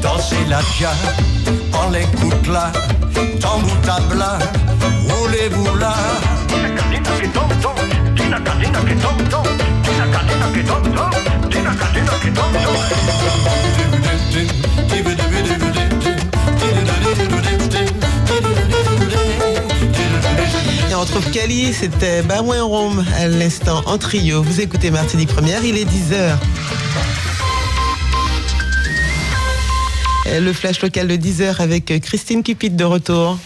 Dansez la dia, on l'écoute là, tambour tabla, roulez-vous là. Et on trouve Cali, c'était Baouin Rome à l'instant en trio. Vous écoutez Martinique Première, il est 10h. Le flash local de 10h avec Christine Cupid de retour.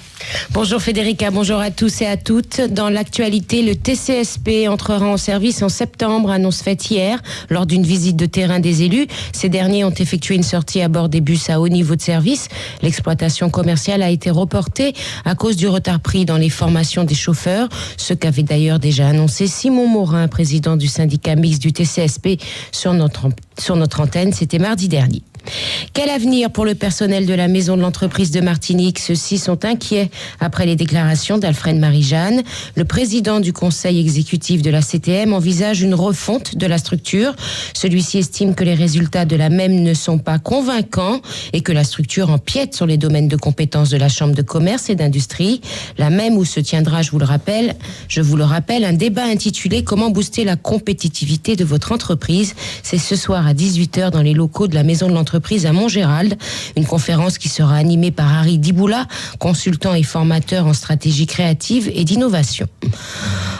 Bonjour Federica, bonjour à tous et à toutes. Dans l'actualité, le TCSP entrera en service en septembre, annonce faite hier lors d'une visite de terrain des élus. Ces derniers ont effectué une sortie à bord des bus à haut niveau de service. L'exploitation commerciale a été reportée à cause du retard pris dans les formations des chauffeurs, ce qu'avait d'ailleurs déjà annoncé Simon Morin, président du syndicat mixte du TCSP, sur notre antenne, c'était mardi dernier. Quel avenir pour le personnel de la maison de l'entreprise de Martinique? Ceux-ci sont inquiets après les déclarations d'Alfred Marie-Jeanne. Le président du conseil exécutif de la CTM envisage une refonte de la structure. Celui-ci estime que les résultats de la même ne sont pas convaincants et que la structure empiète sur les domaines de compétences de la Chambre de commerce et d'industrie. La même où se tiendra, je vous le rappelle, un débat intitulé « Comment booster la compétitivité de votre entreprise ?» C'est ce soir à 18h dans les locaux de la maison de l'entreprise à Montgérald. Une conférence qui sera animée par Harry Diboula, consultant et formateur en stratégie créative et d'innovation.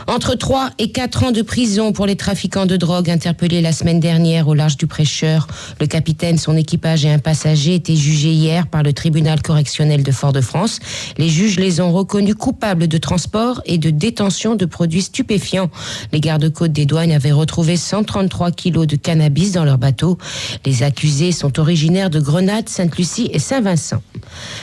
Entre 3 et 4 ans de prison pour les trafiquants de drogue interpellés la semaine dernière au large du Prêcheur. Le capitaine, son équipage et un passager étaient jugés hier par le tribunal correctionnel de Fort-de-France. Les juges les ont reconnus coupables de transport et de détention de produits stupéfiants. Les gardes-côtes des douanes avaient retrouvé 133 kilos de cannabis dans leur bateau. Les accusés sont originaires de Grenade, Sainte-Lucie et Saint-Vincent.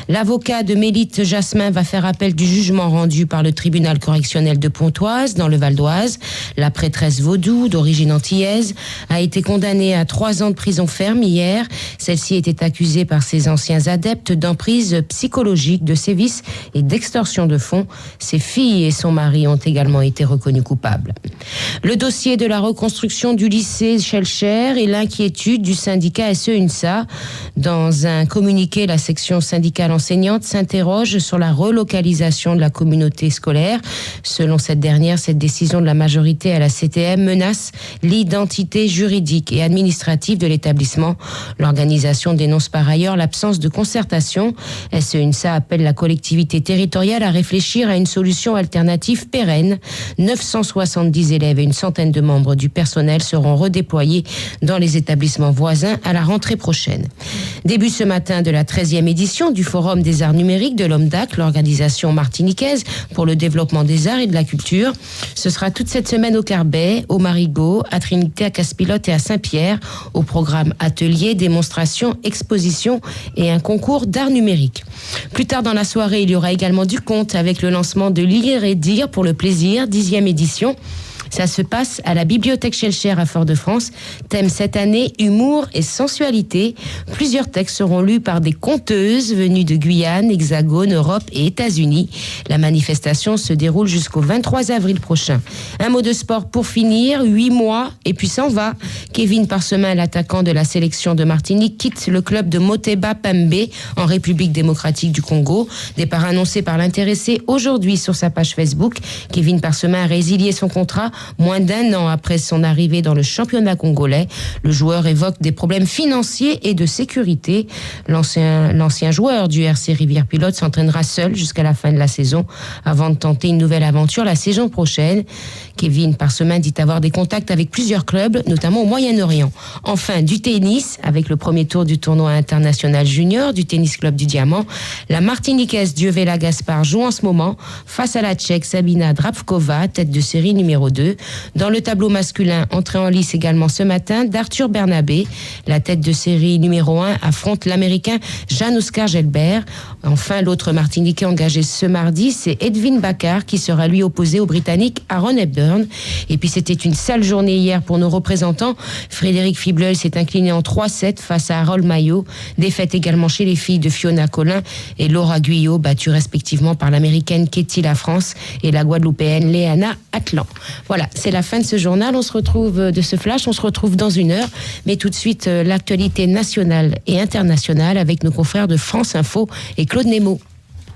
L'avocat de Mélite Jasmin va faire appel du jugement rendu par le tribunal correctionnel de Pontoise, dans le Val d'Oise. La prêtresse vaudou, d'origine antillaise, a été condamnée à 3 ans de prison ferme hier. Celle-ci était accusée par ses anciens adeptes d'emprise psychologique, de sévices et d'extorsion de fonds. Ses filles et son mari ont également été reconnus coupables. Le dossier de la reconstruction du lycée Schellcher et l'inquiétude du syndicat SE-UNSA. Dans un communiqué, la section syndicale enseignante s'interroge sur la relocalisation de la communauté scolaire. Selon cette dernière, cette décision de la majorité à la CTM menace l'identité juridique et administrative de l'établissement. L'organisation dénonce par ailleurs l'absence de concertation. SE-UNSA appelle la collectivité territoriale à réfléchir à une solution alternative pérenne. 970 élèves et une centaine de membres du personnel seront redéployés dans les établissements voisins à la rentrée prochaine. Début ce matin de la 13e édition du Forum des arts numériques de l'OMDAC, l'organisation martiniquaise pour le développement des arts et de la culture. Ce sera toute cette semaine au Carbet, au Marigot, à Trinité, à Casse-Pilote et à Saint-Pierre, au programme ateliers, démonstrations, expositions et un concours d'art numérique. Plus tard dans la soirée, il y aura également du conte avec le lancement de Lire et Dire pour le plaisir, 10e édition. Ça se passe à la bibliothèque Schellcher à Fort-de-France. Thème cette année, humour et sensualité. Plusieurs textes seront lus par des conteuses venues de Guyane, Hexagone, Europe et États-Unis. La manifestation se déroule jusqu'au 23 avril prochain. Un mot de sport pour finir, 8 mois et puis s'en va. Kevin Parsemin, l'attaquant de la sélection de Martinique, quitte le club de Moteba Pembe en République démocratique du Congo. Départ annoncé par l'intéressé aujourd'hui sur sa page Facebook. Kevin Parsemin a résilié son contrat moins d'1 an après son arrivée dans le championnat congolais. Le joueur évoque des problèmes financiers et de sécurité. L'ancien joueur du RC Rivière-Pilote s'entraînera seul jusqu'à la fin de la saison avant de tenter une nouvelle aventure la saison prochaine. Kevin Parsemin dit avoir des contacts avec plusieurs clubs, notamment au Moyen-Orient. Enfin, du tennis, avec le premier tour du tournoi international junior du Tennis Club du Diamant. La Martiniquaise Dievela Gaspard joue en ce moment face à la Tchèque Sabina Drapkova, tête de série numéro 2. Dans le tableau masculin, entrée en lice également ce matin d'Arthur Bernabé. La tête de série numéro 1 affronte l'Américain Jan-Oscar Gelbert. Enfin, l'autre Martiniquais engagé ce mardi, c'est Edwin Baccar qui sera lui opposé au Britannique Aaron Hepburn. Et puis c'était une sale journée hier pour nos représentants. Frédéric Fibleuil s'est incliné en 3-7 face à Harold Maillot. Défaite également chez les filles de Fiona Collin et Laura Guyot, battues respectivement par l'Américaine Katie Lafrance et la Guadeloupéenne Léana Atlan. Voilà. Voilà, c'est la fin de ce journal. On se retrouve de ce flash. On se retrouve dans 1 heure. Mais tout de suite, l'actualité nationale et internationale avec nos confrères de France Info et Claude Nemo.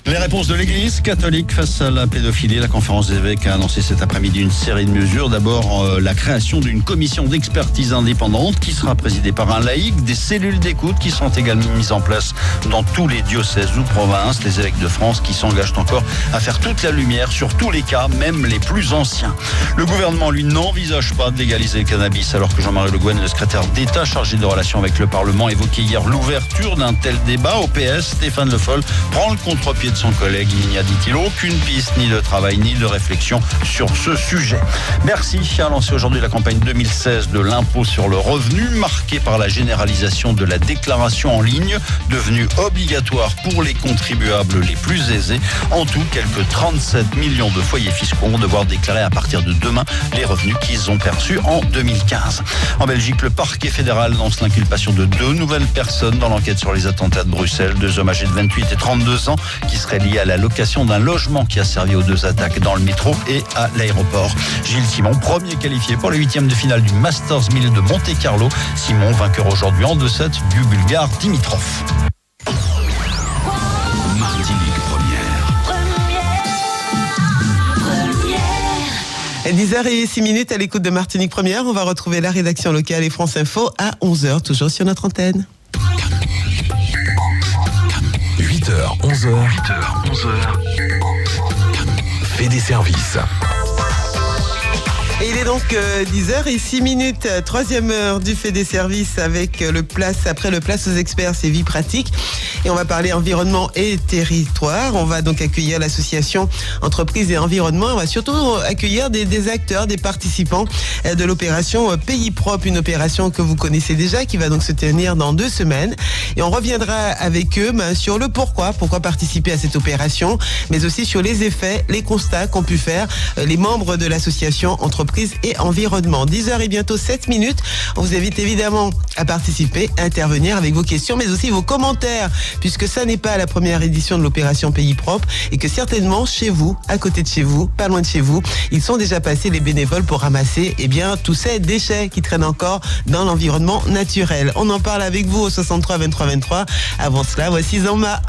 Les réponses de l'Église catholique face à la pédophilie. La conférence des évêques a annoncé cet après-midi une série de mesures. D'abord, la création d'une commission d'expertise indépendante qui sera présidée par un laïc. Des cellules d'écoute qui seront également mises en place dans tous les diocèses ou provinces. Les évêques de France qui s'engagent encore à faire toute la lumière sur tous les cas, même les plus anciens. Le gouvernement, lui, n'envisage pas de légaliser le cannabis, alors que Jean-Marie Le Guen, le secrétaire d'État chargé des relations avec le Parlement, évoquait hier l'ouverture d'un tel débat. Au PS, Stéphane Le Foll prend le contre-pied de son collègue. Il n'y a, dit-il, aucune piste ni de travail ni de réflexion sur ce sujet. Bercy a lancé aujourd'hui la campagne 2016 de l'impôt sur le revenu, marquée par la généralisation de la déclaration en ligne, devenue obligatoire pour les contribuables les plus aisés. En tout, quelques 37 millions de foyers fiscaux vont devoir déclarer à partir de demain les revenus qu'ils ont perçus en 2015. En Belgique, le parquet fédéral lance l'inculpation de 2 nouvelles personnes dans l'enquête sur les attentats de Bruxelles. 2 hommes âgés de 28 et 32 ans qui seraient liés à la location d'un logement qui a servi aux 2 attaques dans le métro et à l'aéroport. Gilles Simon, premier qualifié pour les 8e de finale du Masters 1000 de Monte-Carlo. Simon, vainqueur aujourd'hui en 2-7 du Bulgare Dimitrov. Martinique Première. 10h06 à l'écoute de Martinique Première. On va retrouver la rédaction locale et France Info à 11h, toujours sur notre antenne. 8h, 11h. Fait des services. Et il est donc 10h06, 3e heure du fait des services avec après le place aux experts, c'est vie pratique. Et on va parler environnement et territoire. On va donc accueillir l'association Entreprises et Environnement. On va surtout accueillir des acteurs, des participants de l'opération Pays Propre, une opération que vous connaissez déjà, qui va donc se tenir dans 2 semaines. Et on reviendra avec eux sur le pourquoi participer à cette opération, mais aussi sur les effets, les constats qu'ont pu faire les membres de l'association Entreprises et Environnement. 10h et bientôt 7 minutes. On vous invite évidemment à participer, à intervenir avec vos questions, mais aussi vos commentaires, puisque ça n'est pas la première édition de l'opération Pays Propre et que certainement chez vous, à côté de chez vous, pas loin de chez vous, ils sont déjà passés les bénévoles pour ramasser tous ces déchets qui traînent encore dans l'environnement naturel. On en parle avec vous au 63 23 23. Avant cela, voici Zamba.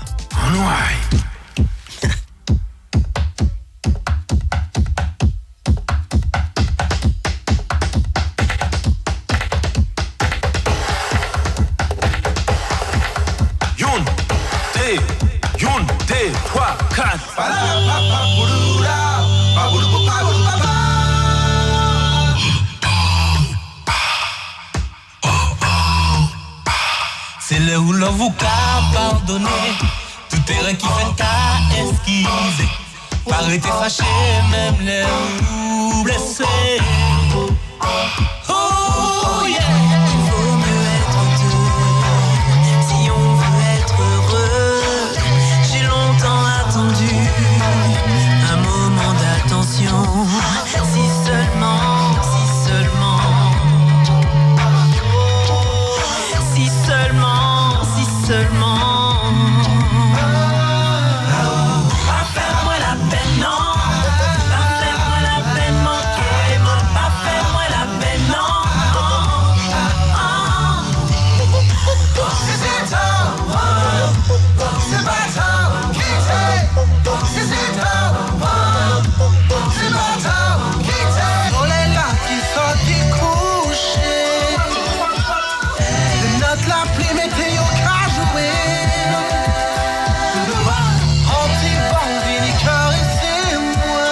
C'est là où l'on vous a pardonné tout terrain qui fait qu'à esquiver. Pas été fâché, même les ou blessés. Oh yeah. Il vaut mieux être deux si on veut être heureux. J'ai longtemps attendu un moment d'attention. Si seulement, si seulement, si seulement, si seulement. Pas faire moi la peine, non. Pas faire moi la peine, manquer. Pas faire moi la peine, non. C'est pas ça, on est là qui sont découchés. Notre la pluie météo qu'a joué. Anti-bon, cœur et c'est moi.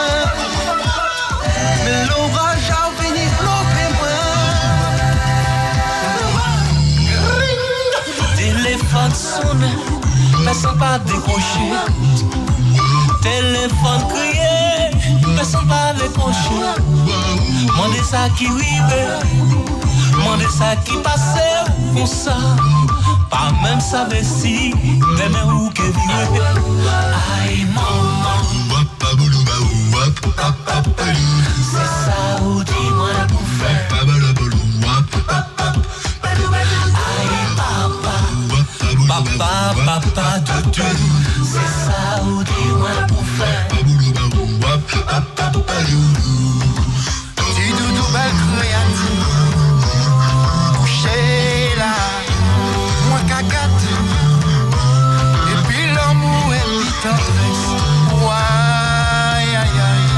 Mais l'orage a venu flopper moi. Téléphone sonne, mais sans pas décrocher. Téléphone crié, mais sans pas décrocher. Mandez ça qui rive, mandez ça qui passe, comme ça. Pas même savoir si, demain ou que vivre. Aïe maman, c'est ça ou dis-moi pour faire. Papa de Dieu, c'est ça ou dis-moi pour faire. belle créature. Couché là, moi cagate. Et puis l'amour est vite tendresse. Aïe, aïe, aïe.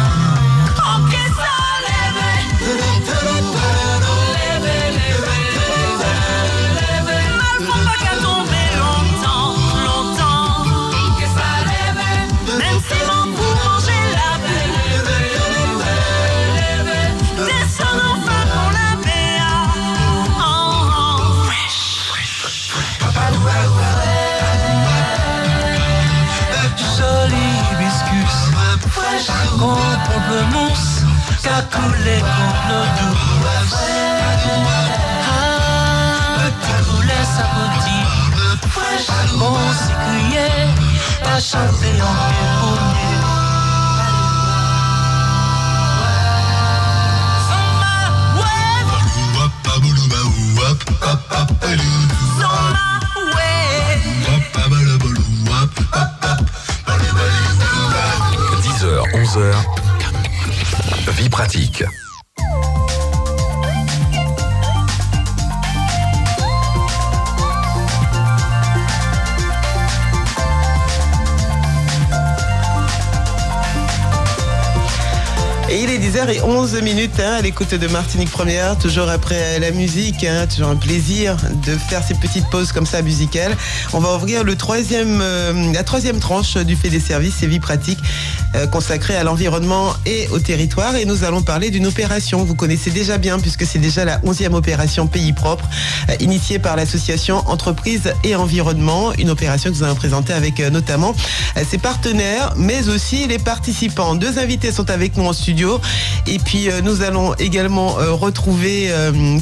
Ok, ça lève. Mal faut pas qu'à tomber longtemps, longtemps. Ok, ça lève. Même si mon pour manger la belle. Descends enfin pour la BA. Joli hibiscus, fraîche comme pamplemousse, qu'a coulé contre l'eau douce. Ah, petit poulet sapoti, fraîche bon sucrier, t'as chanté en pied pour mieux. Samba, ouais. Samba, ouais. 10h, 11h. Vie pratique. Et il est 10h11 à l'écoute de Martinique Première, toujours après la musique, toujours un plaisir de faire ces petites pauses comme ça musicales. On va ouvrir la troisième tranche du fait des services, c'est Vie pratique, consacrée à l'environnement et au territoire. Et nous allons parler d'une opération, vous connaissez déjà bien puisque c'est déjà la 11e opération Pays Propre, initiée par l'association Entreprises et Environnement, une opération que nous allons présenter avec notamment ses partenaires, mais aussi les participants. 2 invités sont avec nous en studio. Et puis nous allons également retrouver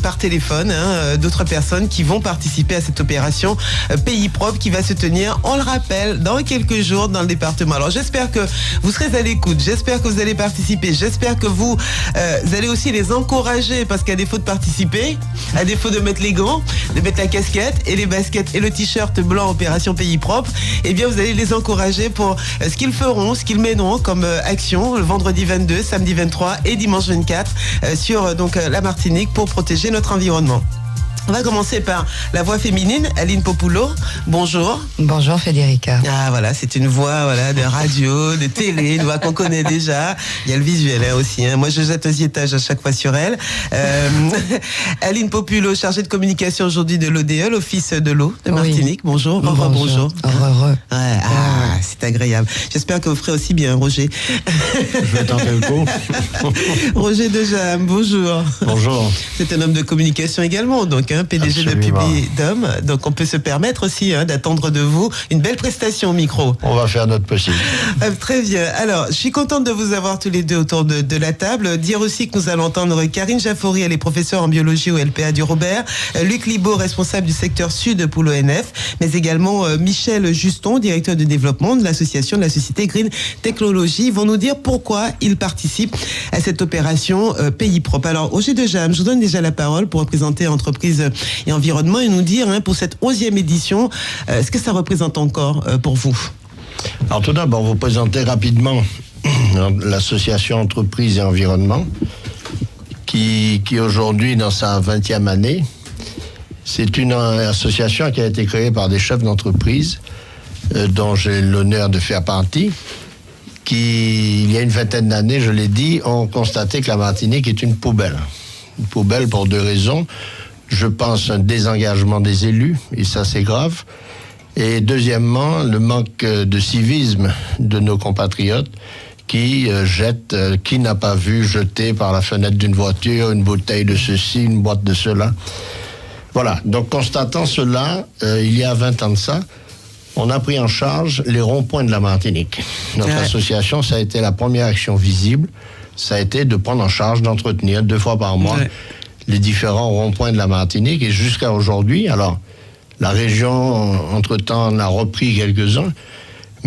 par téléphone d'autres personnes qui vont participer à cette opération Pays Propre qui va se tenir, on le rappelle, dans quelques jours dans le département. Alors j'espère que vous serez à l'écoute, j'espère que vous allez participer, j'espère que vous allez aussi les encourager parce qu'à défaut de participer, à défaut de mettre les gants, de mettre la casquette et les baskets et le t-shirt blanc opération Pays Propre, eh bien vous allez les encourager pour ce qu'ils feront, ce qu'ils mèneront comme action le vendredi 22, samedi 23 et dimanche 24 sur donc la Martinique pour protéger notre environnement. On va commencer par la voix féminine, Aline Populo. Bonjour. Bonjour Federica. Ah voilà, c'est une voix de radio, de télé, une voix qu'on connaît déjà. Il y a le visuel aussi. Moi, je jette un ziétage à chaque fois sur elle. Aline Populo, chargée de communication aujourd'hui de l'ODE, l'Office de l'eau de Martinique. Oui. Bonjour. Bonjour. Heureux. Ouais, c'est agréable. J'espère que vous ferez aussi bien, Roger. Je vais tenter le coup. Roger Dejam, bonjour. Bonjour. C'est un homme de communication également, donc. PDG Absolument. de Publidom, donc on peut se permettre aussi d'attendre de vous une belle prestation au micro. On va faire notre possible. Très bien. Alors, je suis contente de vous avoir tous les deux autour de la table. Dire aussi que nous allons entendre Karine Jaffouri, elle est professeure en biologie au LPA du Robert, Luc Libaud, responsable du secteur sud pour l'ONF, mais également Michel Juston, directeur de développement de l'association de la société Green Technology, vont nous dire pourquoi ils participent à cette opération Pays Propre. Alors, Roger Dejam, je vous donne déjà la parole pour représenter Entreprises et Environnement et nous dire pour cette 11e édition, ce que ça représente encore pour vous. Alors tout d'abord, vous présenter rapidement l'association Entreprises et Environnement qui aujourd'hui, dans sa 20e année, c'est une association qui a été créée par des chefs d'entreprise dont j'ai l'honneur de faire partie, qui, il y a une vingtaine d'années, je l'ai dit, ont constaté que la Martinique est une poubelle. Une poubelle pour 2 raisons. Je pense un désengagement des élus, et ça c'est grave. Et deuxièmement, le manque de civisme de nos compatriotes qui jettent, qui n'a pas vu jeter par la fenêtre d'une voiture une bouteille de ceci, une boîte de cela. Voilà, donc constatant cela, il y a 20 ans de ça, on a pris en charge les ronds-points de la Martinique. Notre association, ça a été la première action visible, ça a été de prendre en charge, d'entretenir 2 fois par mois les différents ronds-points de la Martinique. Et jusqu'à aujourd'hui, alors, la région, entre-temps, en a repris quelques-uns,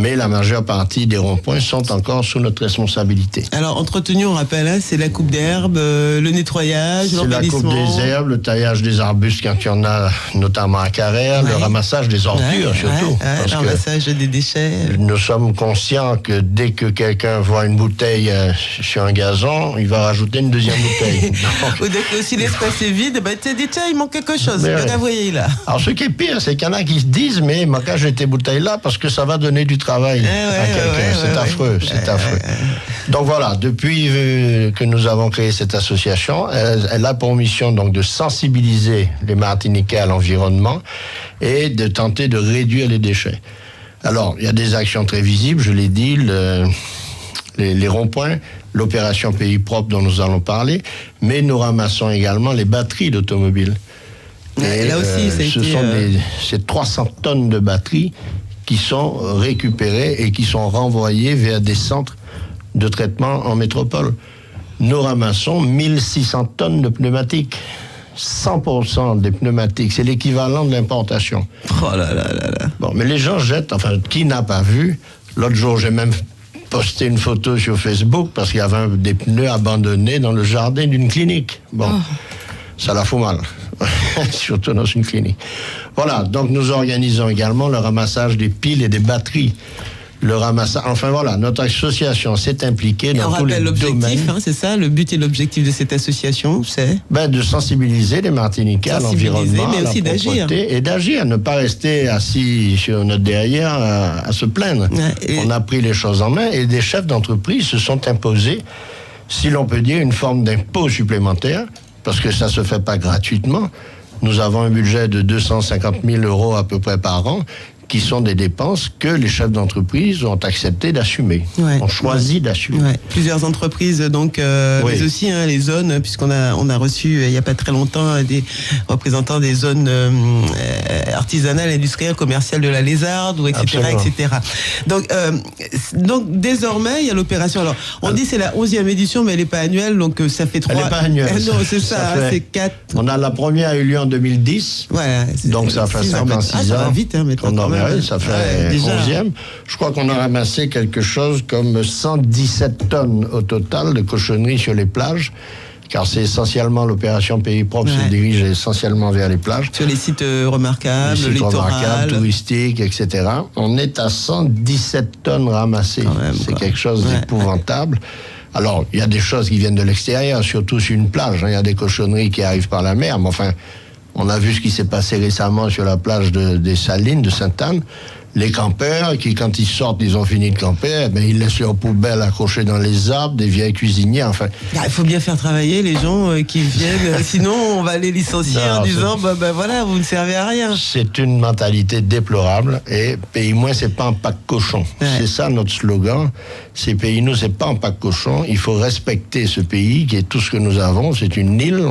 mais la majeure partie des ronds-points sont encore sous notre responsabilité. Alors, entretenu, on rappelle, hein, c'est la coupe d'herbe, le nettoyage, C'est la l'embellissement. coupe des herbes, le taillage des arbustes quand il y en a, notamment à Carrère, le ramassage des ordures surtout. Parce le ramassage des déchets. nous sommes conscients que dès que quelqu'un voit une bouteille sur un gazon, il va rajouter une deuxième bouteille. Ou dès que si l'espace est vide, bah, tu dis, tiens, il manque quelque chose. Mais Vous voyez là. Alors, ce qui est pire, c'est qu'il y en a qui se disent, mais moi, quand j'ai tes bouteilles là, parce que ça va donner du travail à quelqu'un. C'est affreux, c'est affreux. Donc voilà, depuis que nous avons créé cette association, elle a pour mission donc de sensibiliser les Martiniquais à l'environnement et de tenter de réduire les déchets. Alors, il y a des actions très visibles, je l'ai dit, les ronds-points, l'opération Pays Propre dont nous allons parler, mais nous ramassons également les batteries d'automobiles. Et là aussi, c'est 300 tonnes de batteries qui sont récupérées et qui sont renvoyées vers des centres de traitement en métropole. Nous ramassons 1600 tonnes de pneumatiques. 100% des pneumatiques, c'est l'équivalent de l'importation. Oh là là là là. Bon, mais les gens jettent, enfin, qui n'a pas vu? L'autre jour, j'ai même posté une photo sur Facebook parce qu'il y avait des pneus abandonnés dans le jardin d'une clinique. Bon, ça la fout mal, surtout dans une clinique. Voilà, donc nous organisons également le ramassage des piles et des batteries. Le ramassage, enfin voilà, notre association s'est impliquée dans tous les domaines. On rappelle l'objectif, c'est ça, le but et l'objectif de cette association, c'est de sensibiliser les Martiniquais à l'environnement, mais aussi d'agir. Et d'agir, ne pas rester assis sur notre derrière à se plaindre. On a pris les choses en main et des chefs d'entreprise se sont imposés, si l'on peut dire, une forme d'impôt supplémentaire, parce que ça ne se fait pas gratuitement. Nous avons un budget de 250 000 € à peu près par an, qui sont des dépenses que les chefs d'entreprise ont accepté d'assumer, ont choisi d'assumer. Plusieurs entreprises, donc, mais aussi les zones, puisqu'on a reçu il n'y a pas très longtemps des représentants des zones artisanales, industrielles, commerciales de la Lézarde, etc., etc. Donc, désormais, il y a l'opération. Alors, on dit c'est la 11e édition, mais elle n'est pas annuelle, donc ça fait 3... Elle n'est pas annuelle. Non, c'est ça, c'est 4... On a la première a eu lieu en 2010, donc ça fait 56 ans. Ça va vite, maintenant. Ça fait 11e. Je crois qu'on a ramassé quelque chose comme 117 tonnes au total de cochonneries sur les plages, car c'est essentiellement l'opération Pays Propre se dirige essentiellement vers les plages. Sur les sites remarquables, les sites remarquables, touristiques, etc. On est à 117 tonnes ramassées. C'est quelque chose d'épouvantable. Alors, il y a des choses qui viennent de l'extérieur, surtout sur une plage. Il y a des cochonneries qui arrivent par la mer, mais enfin... On a vu ce qui s'est passé récemment sur la plage des Salines, de Sainte-Anne. Les campeurs, qui quand ils sortent, ils ont fini de camper, ils laissent leurs poubelles accrochées dans les arbres, des vieilles cuisinières, enfin... Il faut bien faire travailler les gens qui viennent, sinon on va les licencier en disant, voilà, vous ne servez à rien. C'est une mentalité déplorable, et Pays-moi, c'est pas un pack cochon. C'est ça notre slogan, c'est Pays-nous, c'est pas un pack cochon, il faut respecter ce pays, qui est tout ce que nous avons, c'est une île,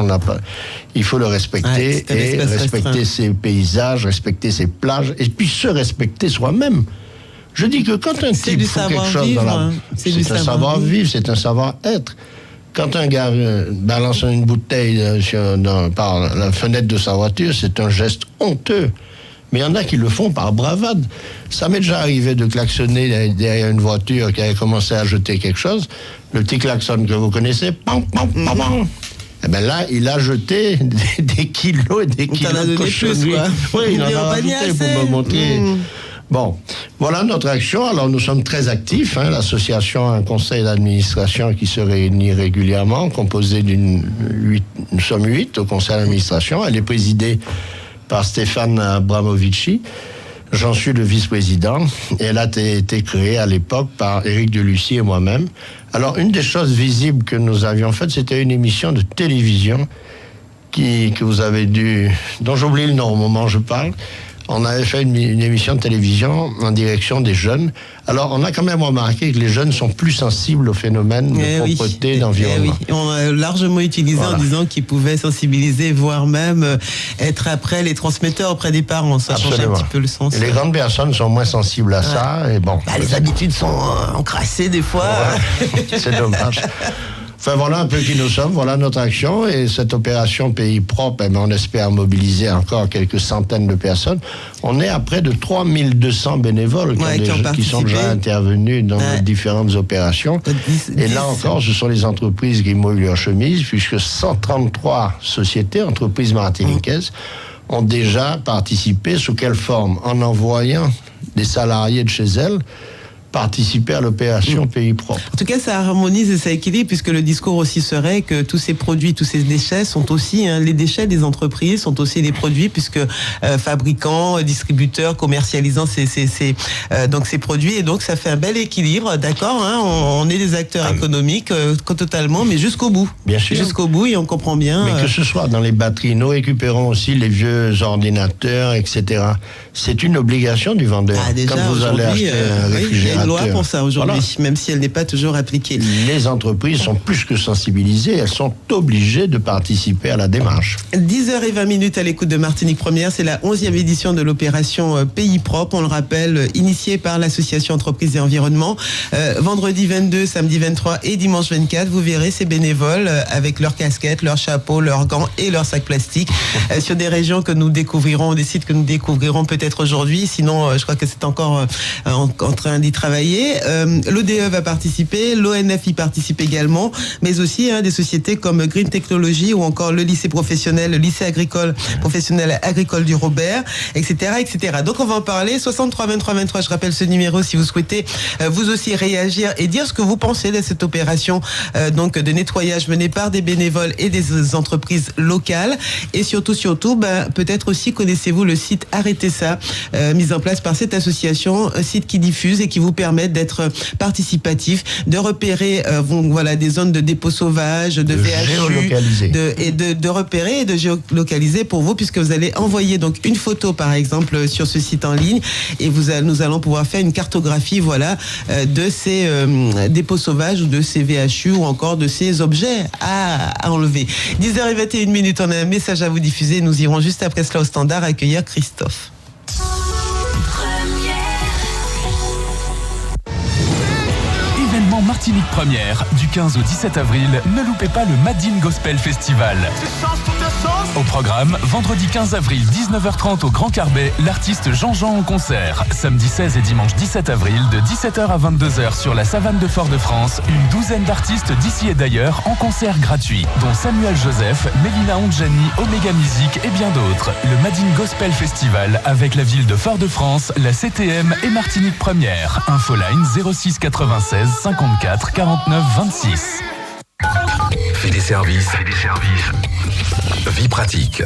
il faut le respecter, et respecter ses paysages, respecter ses plages, et puis se respecter soi-même. Je dis que quand un type fait quelque chose dans la... C'est un savoir-vivre, c'est un savoir-être. Quand un gars balance une bouteille par la fenêtre de sa voiture, c'est un geste honteux. Mais il y en a qui le font par bravade. Ça m'est déjà arrivé de klaxonner derrière une voiture qui avait commencé à jeter quelque chose. Le petit klaxon que vous connaissez, pam, pam, pam, pam. Là, il a jeté des kilos et des kilos de cochonneries. Oui, il en a rajouté pour me montrer. Bon, voilà notre action. Alors, nous sommes très actifs. L'association a un conseil d'administration qui se réunit régulièrement, composé nous sommes 8 au conseil d'administration. Elle est présidée par Stéphane Abramovici. J'en suis le vice-président. Et elle a été créée à l'époque par Éric Delucy et moi-même. Alors, une des choses visibles que nous avions faites, c'était une émission de télévision que vous avez dont j'oublie le nom au moment où je parle. On avait fait une émission de télévision en direction des jeunes. Alors, on a quand même remarqué que les jeunes sont plus sensibles au phénomène de propreté, d'environnement. On a largement utilisé en disant qu'ils pouvaient sensibiliser, voire même être après les transmetteurs auprès des parents. Ça change un petit peu le sens. Et les grandes personnes sont moins sensibles à ça. Et bon, les habitudes sont encrassées des fois. C'est dommage. Enfin, voilà un peu qui nous sommes, voilà notre action. Et cette opération Pays Propre, on espère mobiliser encore quelques centaines de personnes. On est à près de 3200 bénévoles qui sont déjà intervenus dans les différentes opérations. Et là encore, ce sont les entreprises qui mouillent leur chemise, puisque 133 sociétés, entreprises martiniquaises, ont déjà participé. Sous quelle forme? En envoyant des salariés de chez elles participer à l'opération Pays Propre. En tout cas, ça harmonise et ça équilibre, puisque le discours aussi serait que tous ces produits, tous ces déchets sont aussi, les déchets des entreprises sont aussi des produits, puisque fabricants, distributeurs, commercialisant donc ces produits, et donc ça fait un bel équilibre, d'accord, on est des acteurs économiques totalement, mais jusqu'au bout. Bien sûr. Jusqu'au bout, et on comprend bien. Mais que ce soit dans les batteries, nous récupérons aussi les vieux ordinateurs, etc. C'est une obligation du vendeur. Déjà, quand vous allez acheter un réfrigérateur. Il y a une loi pour ça aujourd'hui, même si elle n'est pas toujours appliquée. Les entreprises sont plus que sensibilisées, elles sont obligées de participer à la démarche. 10h20 à l'écoute de Martinique Première, c'est la 11e édition de l'opération Pays Propre, on le rappelle, initiée par l'association Entreprises et Environnement. Vendredi 22, samedi 23 et dimanche 24, vous verrez ces bénévoles avec leurs casquettes, leurs chapeaux, leurs gants et leurs sacs plastiques sur des régions que nous découvrirons, des sites que nous découvrirons peut-être aujourd'hui, sinon je crois que c'est encore en train d'y travailler. L'ODE va participer, l'ONF y participe également, mais aussi des sociétés comme Green Technology ou encore le lycée professionnel, le lycée agricole professionnel agricole du Robert, etc., etc. Donc on va en parler. 63 23 23, je rappelle ce numéro si vous souhaitez vous aussi réagir et dire ce que vous pensez de cette opération donc de nettoyage menée par des bénévoles et des entreprises locales. Et surtout, peut-être aussi connaissez-vous le site Arrêtez ça, mis en place par cette association, site qui diffuse et qui vous permet d'être participatif, de repérer des zones de dépôt sauvage, de VHU, de repérer et de géolocaliser pour vous, puisque vous allez envoyer donc une photo par exemple sur ce site en ligne et nous allons pouvoir faire une cartographie de ces dépôts sauvages ou de ces VHU ou encore de ces objets à enlever. 10h21, on a un message à vous diffuser. Nous irons juste après cela au standard accueillir Christophe. Événement Martinique Première, du 15 au 17 avril, ne loupez pas le Madine Gospel Festival. Au programme, vendredi 15 avril, 19h30 au Grand Carbet, l'artiste Jean-Jean en concert. Samedi 16 et dimanche 17 avril, de 17h à 22h sur la savane de Fort-de-France, une douzaine d'artistes d'ici et d'ailleurs en concert gratuit, dont Samuel Joseph, Mélina Ondjani, Omega Music et bien d'autres. Le Madine Gospel Festival avec la ville de Fort-de-France, la CTM et Martinique Première. Infoline 06 96 54 49 26. Fait des services. Vie pratique.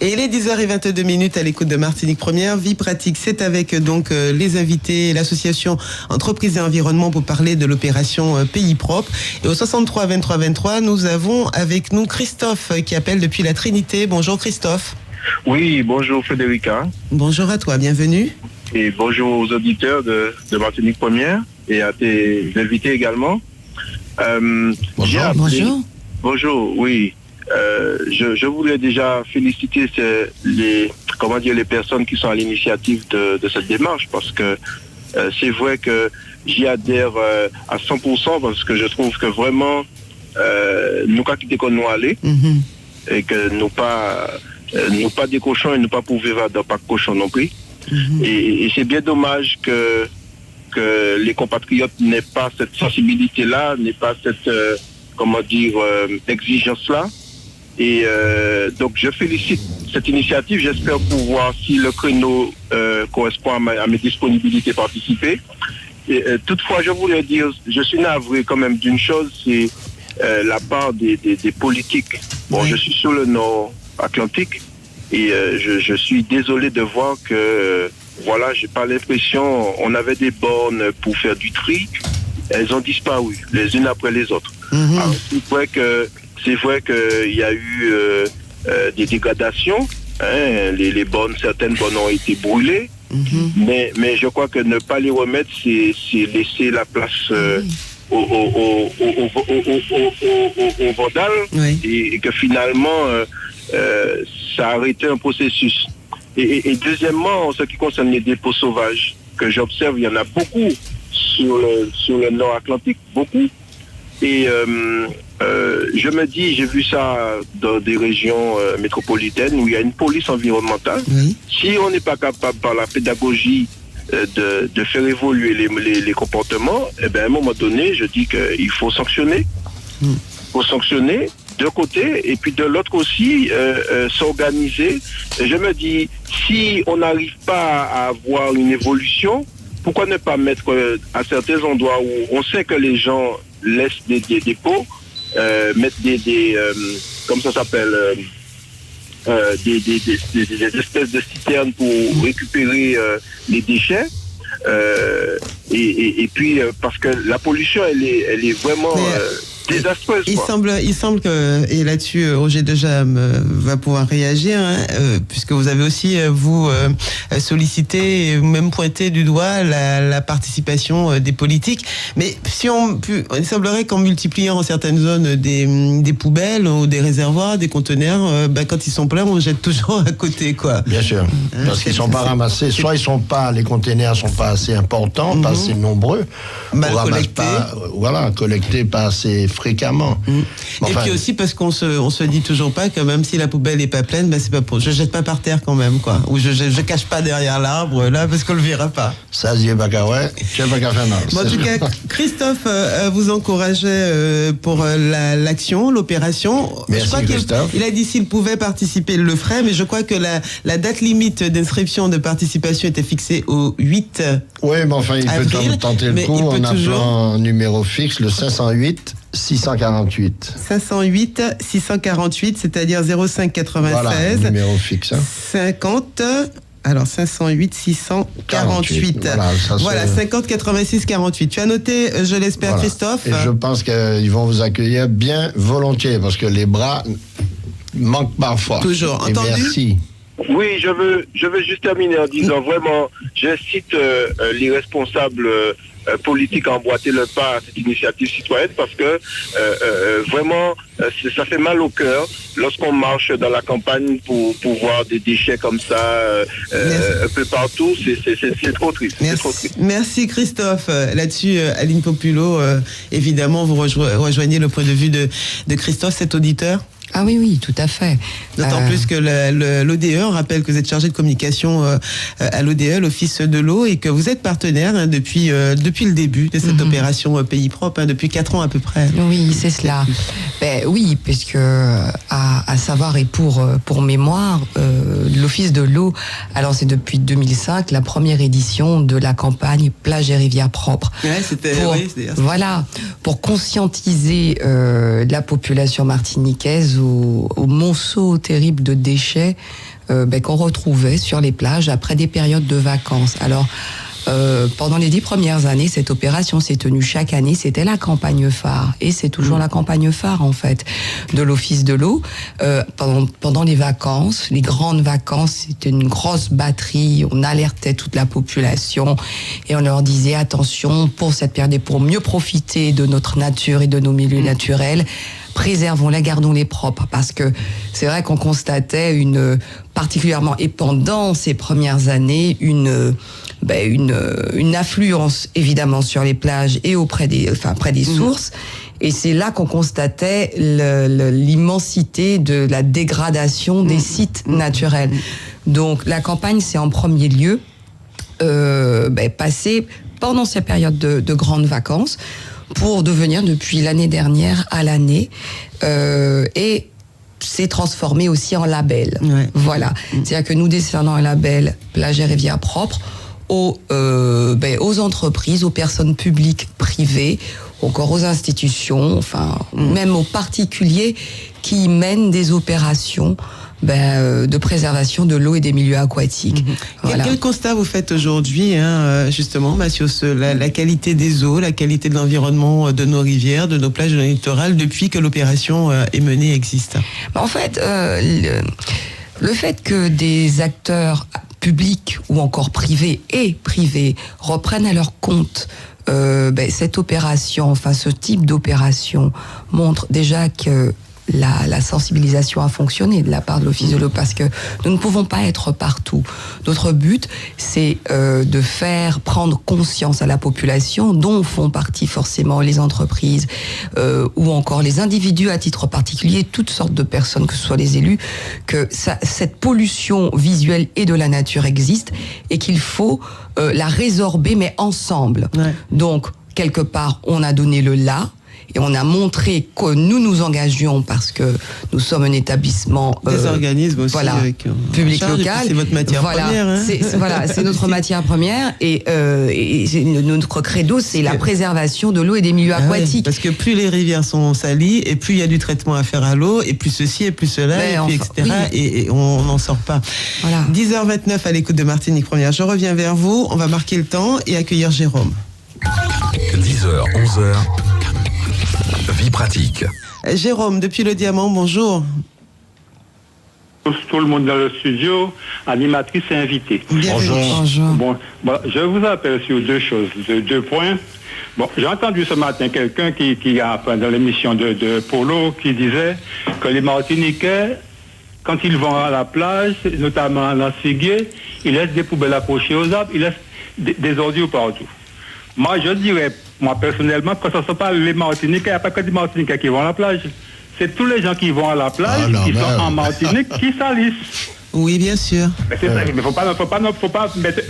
Et il est 10h22 à l'écoute de Martinique Première. Vie pratique, c'est avec donc les invités, l'association Entreprises et Environnement pour parler de l'opération Pays Propre. Et au 63 23 23, nous avons avec nous Christophe qui appelle depuis la Trinité. Bonjour Christophe. Oui, bonjour Frédérica. Bonjour à toi, bienvenue. Et bonjour aux auditeurs de Martinique Première et à tes invités également. Bonjour. Bonjour, oui. Je voulais déjà féliciter les personnes qui sont à l'initiative de cette démarche, parce que c'est vrai que j'y adhère à 100%, parce que je trouve que vraiment nous pas quitter comme nous aller et que nous pas des cochons et nous pas pouvoir vivre dans pas de cochons non plus. Et c'est bien dommage que les compatriotes n'aient pas cette sensibilité-là, n'aient pas cette exigence-là. Et donc je félicite cette initiative. J'espère pouvoir, si le créneau correspond à mes disponibilités, participer. Et, toutefois, je voulais dire, je suis navré quand même d'une chose, c'est la part des politiques. Bon, je suis sur le nord Atlantique et je suis désolé de voir que j'ai pas l'impression, on avait des bornes pour faire du tri, elles ont disparu les unes après les autres. Alors, c'est vrai qu'il y a eu des dégradations, certaines bornes ont été brûlées, mais je crois que ne pas les remettre, c'est laisser la place aux vandales, et que finalement ça a arrêté un processus. Et deuxièmement, en ce qui concerne les dépôts sauvages, que j'observe, il y en a beaucoup sur le nord Atlantique, beaucoup. Et je me dis, j'ai vu ça dans des régions métropolitaines où il y a une police environnementale. Oui. Si on n'est pas capable par la pédagogie de faire évoluer les comportements, eh bien, à un moment donné, je dis qu'il faut sanctionner. Il faut sanctionner d'un côté et puis de l'autre aussi s'organiser. Je me dis, si on n'arrive pas à avoir une évolution, pourquoi ne pas mettre à certains endroits où on sait que les gens laissent des dépôts, mettre des comme ça s'appelle, des espèces de citernes pour récupérer les déchets. Et puis parce que la pollution elle est vraiment désastreuse. Il semble que, et là-dessus Roger Dejam va pouvoir réagir, puisque vous avez aussi vous sollicité et même pointé du doigt la participation des politiques. Mais il semblerait qu'en multipliant en certaines zones des poubelles ou des réservoirs, des conteneurs, quand ils sont pleins, on jette toujours à côté, quoi. Bien sûr, parce qu'ils sont pas ramassés. Soit les conteneurs sont pas assez importants, pas assez nombreux, mal collectés. Collectés pas assez fréquemment. Et puis aussi parce qu'on se dit toujours pas que même si la poubelle est pas pleine, c'est pas pour. Je jette pas par terre quand même, quoi. Ou je cache pas derrière l'arbre là parce qu'on le verra pas. Ça c'est pas qu'à ouais, c'est pas qu'à faire non. En tout cas, Christophe vous encourageait pour l'action, l'opération. Merci, je crois Christophe. Il a dit s'il pouvait participer, il le ferait, mais je crois que la date limite d'inscription de participation était fixée au 8 Oui, mais enfin, il avril, peut tenter le coup en appelant un numéro fixe, le 508 648. 508 648, c'est-à-dire 05 96. Voilà, numéro fixe. 50. Alors 508 648. Voilà, 50 86 48. Tu as noté, je l'espère, Christophe. Et je pense qu'ils vont vous accueillir bien volontiers parce que les bras manquent parfois. Toujours. Et Entendu. merci. Oui, je veux juste terminer en disant vraiment, j'incite les responsables politiques à emboîter le pas à cette initiative citoyenne parce que vraiment, ça fait mal au cœur lorsqu'on marche dans la campagne pour voir des déchets comme ça un peu partout. C'est trop triste. Merci Christophe. Là-dessus, Aline Populo, évidemment, vous rejoignez le point de vue de Christophe, cet auditeur. Ah oui, tout à fait. D'autant plus que l'ODE, on rappelle que vous êtes chargé de communication à l'ODE, l'Office de l'eau, et que vous êtes partenaire depuis le début de cette opération Pays Propre, depuis 4 ans à peu près. Oui, c'est cela. Oui, puisque à savoir et pour mémoire, l'Office de l'eau a lancé depuis 2005 la première édition de la campagne Plage et Rivières Propres. Ouais, c'était voilà, pour conscientiser la population martiniquaise au monceau terrible de déchets qu'on retrouvait sur les plages après des périodes de vacances. Alors, pendant les 10 premières années, cette opération s'est tenue chaque année. C'était la campagne phare. Et c'est toujours la campagne phare, en fait, de l'Office de l'eau. Pendant les vacances, les grandes vacances, c'était une grosse batterie. On alertait toute la population et on leur disait, attention, pour cette période et pour mieux profiter de notre nature et de nos milieux naturels, préservons-les, gardons-les propres, parce que c'est vrai qu'on constatait particulièrement, et pendant ces premières années, une affluence évidemment sur les plages et près des sources. Et c'est là qu'on constatait l'immensité de la dégradation des sites naturels. Donc la campagne, c'est en premier lieu passée pendant ces périodes de grandes vacances, pour devenir depuis l'année dernière à l'année et s'est transformé aussi en label. Ouais. Voilà. C'est-à-dire que nous décernons un label Plage et Rivières Propres aux entreprises, aux personnes publiques, privées, encore aux institutions, même aux particuliers qui mènent des opérations de préservation de l'eau et des milieux aquatiques. Voilà. Quel constat vous faites aujourd'hui, justement, Mathios, la qualité des eaux, la qualité de l'environnement de nos rivières, de nos plages, de nos littorales, depuis que l'opération est menée, existe? En fait, le fait que des acteurs publics ou encore privés reprennent à leur compte cette opération, ce type d'opération montre déjà que la sensibilisation a fonctionné de la part de l'office de l'eau, parce que nous ne pouvons pas être partout. Notre but, c'est de faire prendre conscience à la population, dont font partie forcément les entreprises ou encore les individus à titre particulier, toutes sortes de personnes, que ce soit les élus, que cette pollution visuelle et de la nature existe et qu'il faut la résorber, mais ensemble. Ouais. Donc, quelque part, on a donné le là, et on a montré que nous nous engagions, parce que nous sommes un établissement des organismes aussi, voilà, avec public local. C'est votre matière première. Hein. C'est notre matière première, et notre credo, c'est la préservation de l'eau et des milieux aquatiques. Ouais, parce que plus les rivières sont salies, et plus il y a du traitement à faire à l'eau, et plus ceci, et plus cela, etc. Oui. Et on n'en sort pas. Voilà. 10h29 à l'écoute de Martinique Première. Je reviens vers vous. On va marquer le temps et accueillir Jérôme. 10h, 11h. Vie pratique. Jérôme, depuis le Diamant, bonjour. Tout le monde dans le studio, animatrice et invitée. Bonjour. Bon, je vous appelle sur deux points. Bon, j'ai entendu ce matin quelqu'un qui a, dans l'émission de Polo, qui disait que les Martiniquais, quand ils vont à la plage, notamment à Siguier, ils laissent des poubelles accrochées aux arbres, ils laissent des ordures partout. Moi, je dirais, personnellement, que ce ne sont pas les Martiniquais, il n'y a pas que des Martiniquais qui vont à la plage. C'est tous les gens qui vont à la plage, qui sont en Martinique, qui salissent. Oui, bien sûr. Mais c'est ça, il ne faut pas mettre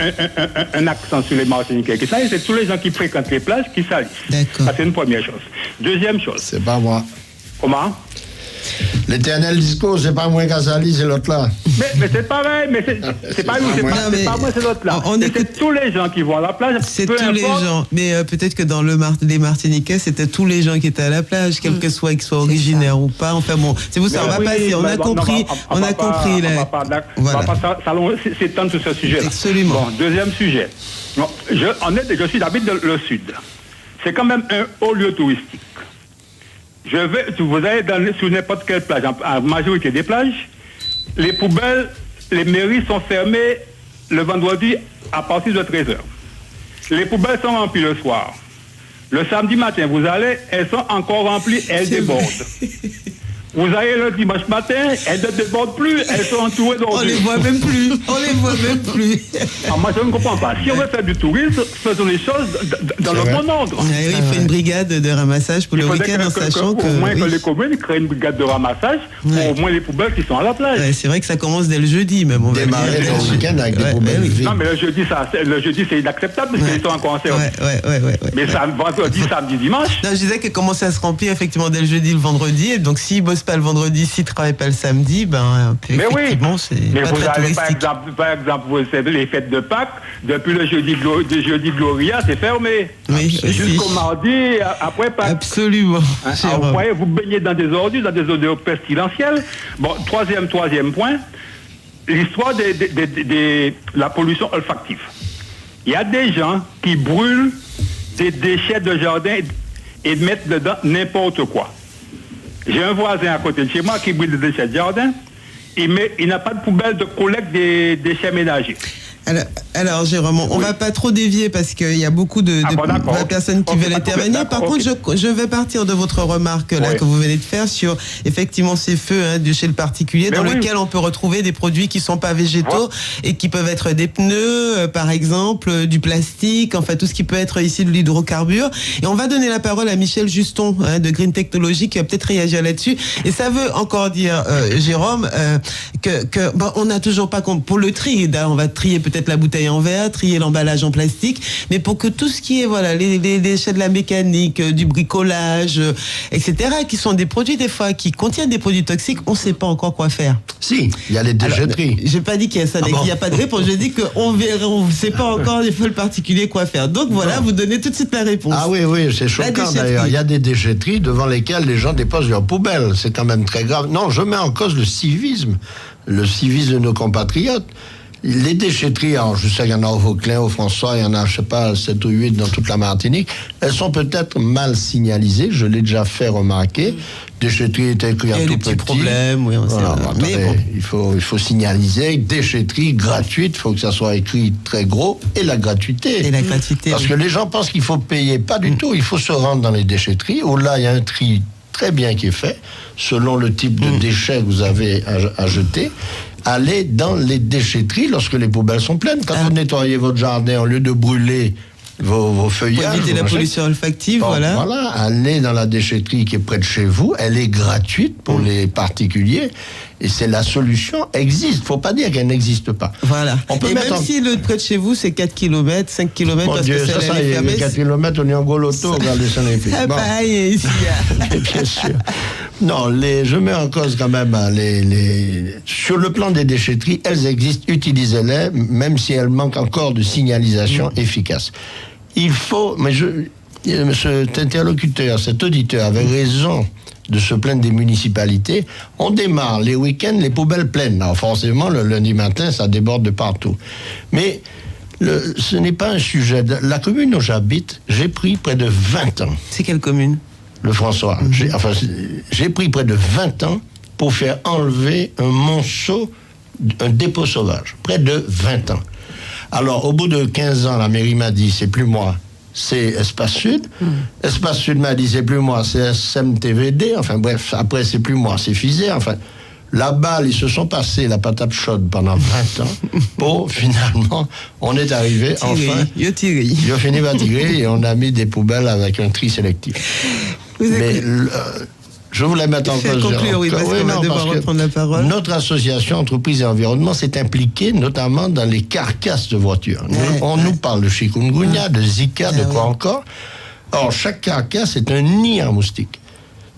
un accent sur les Martiniquais qui salissent, c'est tous les gens qui fréquentent les plages qui salissent. D'accord. Ça, c'est une première chose. Deuxième chose. C'est pas moi. Comment? L'éternel discours, c'est pas moi qui salisse, c'est l'autre là. Mais c'est pareil, mais c'est pas moi, c'est l'autre là. C'est tous les gens qui vont à la plage. C'est tous les gens. Mais peut-être que dans les Martiniquais, c'était tous les gens qui étaient à la plage, quel que soit, qu'ils soient originaires ou pas. Enfin bon, c'est vous ça, on va passer. On a compris. On a compris là. Voilà. On va pas s'étendre sur ce sujet-là. Absolument. Bon, deuxième sujet. Bon, j'habite dans le sud. C'est quand même un haut lieu touristique. Vous allez sur n'importe quelle plage, en majorité des plages, les poubelles, les mairies sont fermées le vendredi à partir de 13h. Les poubelles sont remplies le soir. Le samedi matin, vous allez, elles sont encore remplies, elles débordent. Vous allez le dimanche matin, elles ne débordent plus, elles sont entourées d'ordures. On les voit même plus. Moi, je ne comprends pas. Si on veut faire du tourisme, faisons les choses dans le bon ordre. Il faut une brigade de ramassage pour le week-end, en sachant que... Au moins que les communes créent une brigade de ramassage pour au moins les poubelles qui sont à la plage. Ouais, c'est vrai que ça commence dès le jeudi, même. On démarrer le week-end avec des poubelles. Non, mais le jeudi, c'est inacceptable parce qu'ils sont encore en service. Mais ça, vendredi, samedi, dimanche... Non, je disais que commence à se remplir effectivement dès le jeudi, le vendredi, et donc s'ils bossent pas le vendredi, s'ils travaillent pas le samedi, effectivement, c'est pas très touristique. Par exemple, vous savez, les fêtes de Pâques, depuis le jeudi Gloria, c'est fermé. Oui, jusqu'au mardi, après Pâques. Absolument. Vous voyez, vous baignez dans des ordures, dans des odeurs pestilentielles. Bon, troisième point, l'histoire de la pollution olfactive. Il y a des gens qui brûlent des déchets de jardin et mettent dedans n'importe quoi. J'ai un voisin à côté de chez moi qui brûle des déchets de jardin. Il n'a pas de poubelle de collecte des déchets ménagers. Alors Jérôme, on va pas trop dévier parce qu'il y a beaucoup de personnes qui veulent intervenir. Par contre, je vais partir de votre remarque là que vous venez de faire sur effectivement ces feux de chez le particulier dans lequel on peut retrouver des produits qui sont pas végétaux et qui peuvent être des pneus, par exemple, du plastique, enfin tout ce qui peut être ici de l'hydrocarbure. Et on va donner la parole à Michel Juston de Green Technology qui va peut-être réagir là-dessus. Et ça veut encore dire, Jérôme, on n'a toujours pas pour le tri. On va trier peut-être la bouteille en verre, trier l'emballage en plastique, mais pour que tout ce qui est les déchets de la mécanique, du bricolage, etc., qui sont des produits des fois qui contiennent des produits toxiques, on ne sait pas encore quoi faire. Si, il y a les déchetteries. J'ai pas dit qu'il n'y a pas de réponse, je dis qu'on verra, on ne sait pas encore des fois le particulier quoi faire. Donc voilà, vous donnez tout de suite la réponse. Ah oui, c'est choquant d'ailleurs. Il y a des déchetteries devant lesquelles les gens déposent leurs poubelles. C'est quand même très grave. Non, je mets en cause le civisme de nos compatriotes. Les déchetteries, alors je sais qu'il y en a au Vauclin, au François, il y en a, 7 ou 8 dans toute la Martinique. Elles sont peut-être mal signalisées, je l'ai déjà fait remarquer. Déchetterie est écrit en tout petit. Problèmes, oui, il faut signaliser déchetterie gratuite, il faut que ça soit écrit très gros, et la gratuité. Parce que les gens pensent qu'il faut payer, pas du tout, il faut se rendre dans les déchetteries, où là il y a un tri très bien qui est fait, selon le type de déchets que vous avez à jeter. Allez dans les déchetteries lorsque les poubelles sont pleines. Quand vous nettoyez votre jardin, au lieu de brûler vos feuillages... Pour éviter la pollution olfactive, voilà. Voilà, allez dans la déchetterie qui est près de chez vous. Elle est gratuite pour les particuliers. Et c'est la solution existe. Il ne faut pas dire qu'elle n'existe pas. Voilà. On peut même si le près de chez vous, c'est 4 km, 5 km, Mon parce Dieu, que c'est ça, la fermée. 4 km, on est en Goloto, regardez ça. Ah, bon. pareil, ici. Bien sûr. Non, je mets en cause quand même sur le plan des déchetteries, elles existent, utilisez-les, même si elles manquent encore de signalisation efficace. Il faut, cet interlocuteur, cet auditeur avait raison de se plaindre des municipalités. On démarre les week-ends, les poubelles pleines. Alors forcément, le lundi matin, ça déborde de partout. Mais ce n'est pas un sujet. La commune où j'habite, j'ai pris près de 20 ans. C'est quelle commune ? Le François. J'ai pris près de 20 ans pour faire enlever un monceau, un dépôt sauvage. Près de 20 ans. Alors, au bout de 15 ans, la mairie m'a dit, c'est plus moi, c'est Espace Sud. Espace Sud m'a dit, c'est plus moi, c'est SMTVD. Enfin bref, après, c'est plus moi, c'est Fisère. Enfin, la balle, ils se sont passés la patate chaude pendant 20 ans pour, finalement, on est arrivé, enfin... Ils ont fini par tirer et on a mis des poubelles avec un tri sélectif. Mais... je voulais mettre en cause. Conclure, oui, parce qu'on va devoir reprendre la parole. Notre association Entreprises et Environnement s'est impliquée notamment dans les carcasses de voitures. On nous parle de chikungunya, de Zika, de quoi encore. Or, chaque carcasse est un nid à moustiques.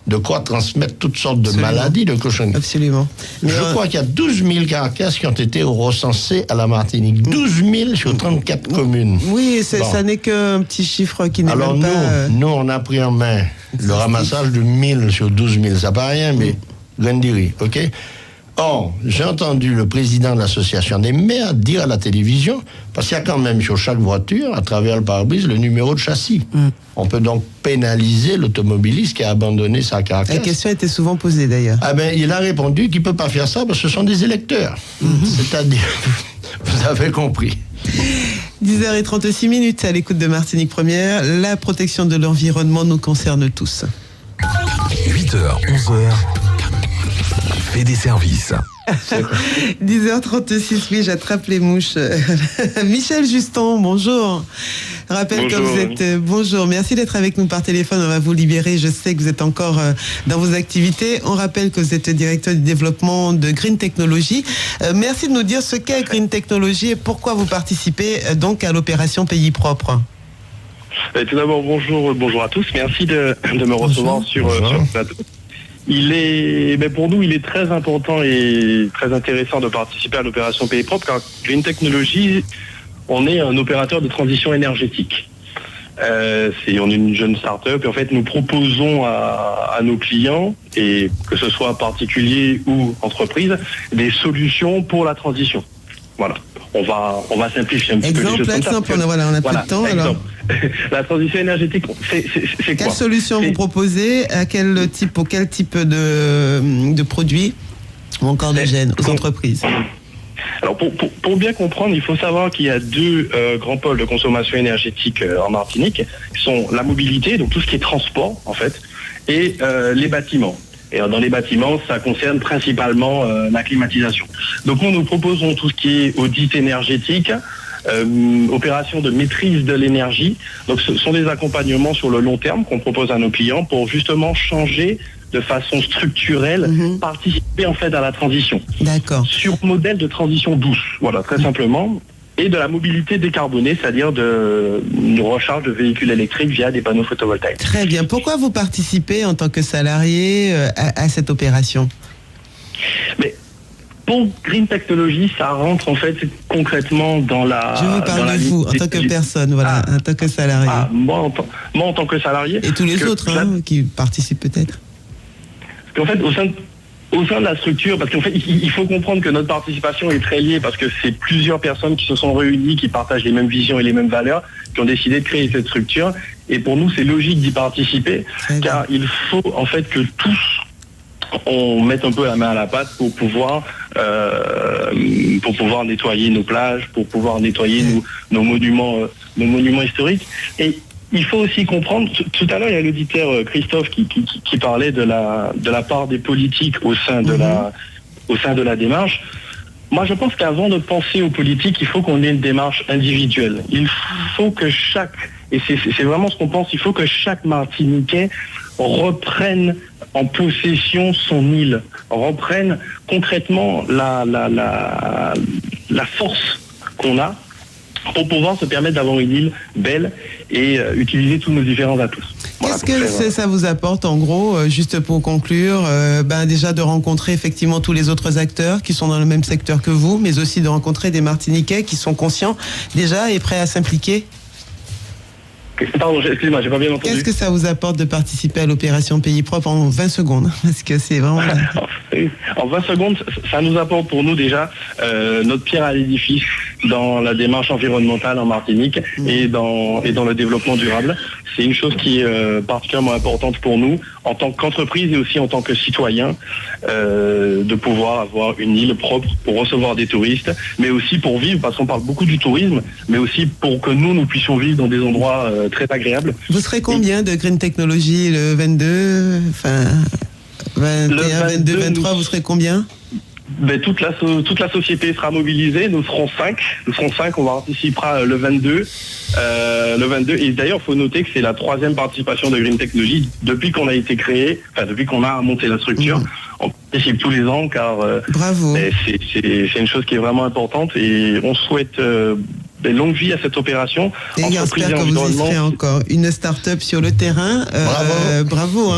De quoi transmettre toutes sortes de maladies, de cochonneries. Absolument. Je crois qu'il y a 12 000 carcasses qui ont été recensées à la Martinique. 12 000 sur 34 communes. Oui, ça n'est qu'un petit chiffre qui n'est même pas... Alors nous, on a pris en main le ramassage de 1000 sur 12 000. Ça paraît rien, mais Gandiri, ok? Or, j'ai entendu le président de l'association des maires dire à la télévision, parce qu'il y a quand même sur chaque voiture, à travers le pare-brise, le numéro de châssis. On peut donc pénaliser l'automobiliste qui a abandonné sa carcasse. La question était souvent posée d'ailleurs. Ah ben, il a répondu qu'il ne peut pas faire ça parce que ce sont des électeurs. C'est-à-dire, vous avez compris. 10h36 à l'écoute de Martinique Première. La protection de l'environnement nous concerne tous. 8h, 11h. Fait des services. 10h36, oui, j'attrape les mouches. Michel Juston, bonjour. Rappelle que vous êtes... bonjour, merci d'être avec nous par téléphone. On va vous libérer. Je sais que vous êtes encore dans vos activités. On rappelle que vous êtes directeur du développement de Green Technology. Merci de nous dire ce qu'est Green Technology et pourquoi vous participez donc à l'opération Pays Propre. Tout d'abord, bonjour à tous. Merci de me recevoir sur le plateau. Pour nous, il est très important et très intéressant de participer à l'opération Pays Propre, car Green Technology, on est un opérateur de transition énergétique. On est une jeune start-up et en fait, nous proposons à nos clients, et que ce soit particuliers ou entreprises, des solutions pour la transition. Voilà. On va simplifier un petit peu les choses. Exemple, on a peu de temps. Alors. La transition énergétique, c'est quoi? Quelle solution vous proposez? À quel type de produits ou encore de gènes aux entreprises? Alors pour bien comprendre, il faut savoir qu'il y a deux grands pôles de consommation énergétique en Martinique, qui sont la mobilité, donc tout ce qui est transport en fait, et les bâtiments. Et dans les bâtiments, ça concerne principalement la climatisation. Donc nous proposons tout ce qui est audit énergétique, opération de maîtrise de l'énergie. Donc ce sont des accompagnements sur le long terme qu'on propose à nos clients pour justement changer de façon structurelle, participer en fait à la transition. D'accord. Sur modèle de transition douce, voilà, très simplement. Et de la mobilité décarbonée, c'est-à-dire une recharge de véhicules électriques via des panneaux photovoltaïques. Très bien. Pourquoi vous participez en tant que salarié à cette opération? Mais pour Green Technology, ça rentre en fait concrètement dans la... Je vous parle de vous, en tant que personne, voilà, en tant que salarié. Moi, en tant que salarié. Et tous les autres qui participent peut-être. Parce qu'en fait, au sein de la structure, parce qu'en fait, il faut comprendre que notre participation est très liée parce que c'est plusieurs personnes qui se sont réunies, qui partagent les mêmes visions et les mêmes valeurs, qui ont décidé de créer cette structure. Et pour nous, c'est logique d'y participer, car il faut en fait que tous on mette un peu la main à la pâte pour pouvoir nettoyer nos plages, pour pouvoir nettoyer nos monuments historiques. Et il faut aussi comprendre, tout à l'heure, il y a l'auditeur Christophe qui parlait de la part des politiques au sein de la démarche. Moi, je pense qu'avant de penser aux politiques, il faut qu'on ait une démarche individuelle. Il faut que et c'est vraiment ce qu'on pense, il faut que chaque Martiniquais reprenne en possession son île, reprenne concrètement la force qu'on a pour pouvoir se permettre d'avoir une île belle et utiliser tous nos différents atouts. Voilà, qu'est-ce que ça vous apporte en gros, juste pour conclure, déjà de rencontrer effectivement tous les autres acteurs qui sont dans le même secteur que vous, mais aussi de rencontrer des Martiniquais qui sont conscients déjà et prêts à s'impliquer? Pardon, excusez-moi, j'ai pas bien entendu. Qu'est-ce que ça vous apporte de participer à l'opération Pays Propre en 20 secondes? Parce que c'est vraiment... En 20 secondes, ça nous apporte pour nous déjà notre pierre à l'édifice dans la démarche environnementale en Martinique et dans le développement durable. C'est une chose qui est particulièrement importante pour nous en tant qu'entreprise et aussi en tant que citoyen, de pouvoir avoir une île propre pour recevoir des touristes, mais aussi pour vivre, parce qu'on parle beaucoup du tourisme, mais aussi pour que nous puissions vivre dans des endroits très agréables. Vous serez combien de Green Technology le 22, enfin 21, 22, 23, vous serez combien? Toute la société sera mobilisée, nous serons 5, on participera le 22. Et d'ailleurs, il faut noter que c'est la 3e participation de Green Technology depuis qu'on a été créé, depuis qu'on a monté la structure. On participe tous les ans car bravo. C'est une chose qui est vraiment importante et on souhaite longue vie à cette opération. Et j'espère que vous y serez encore. Une start-up sur le terrain. Bravo.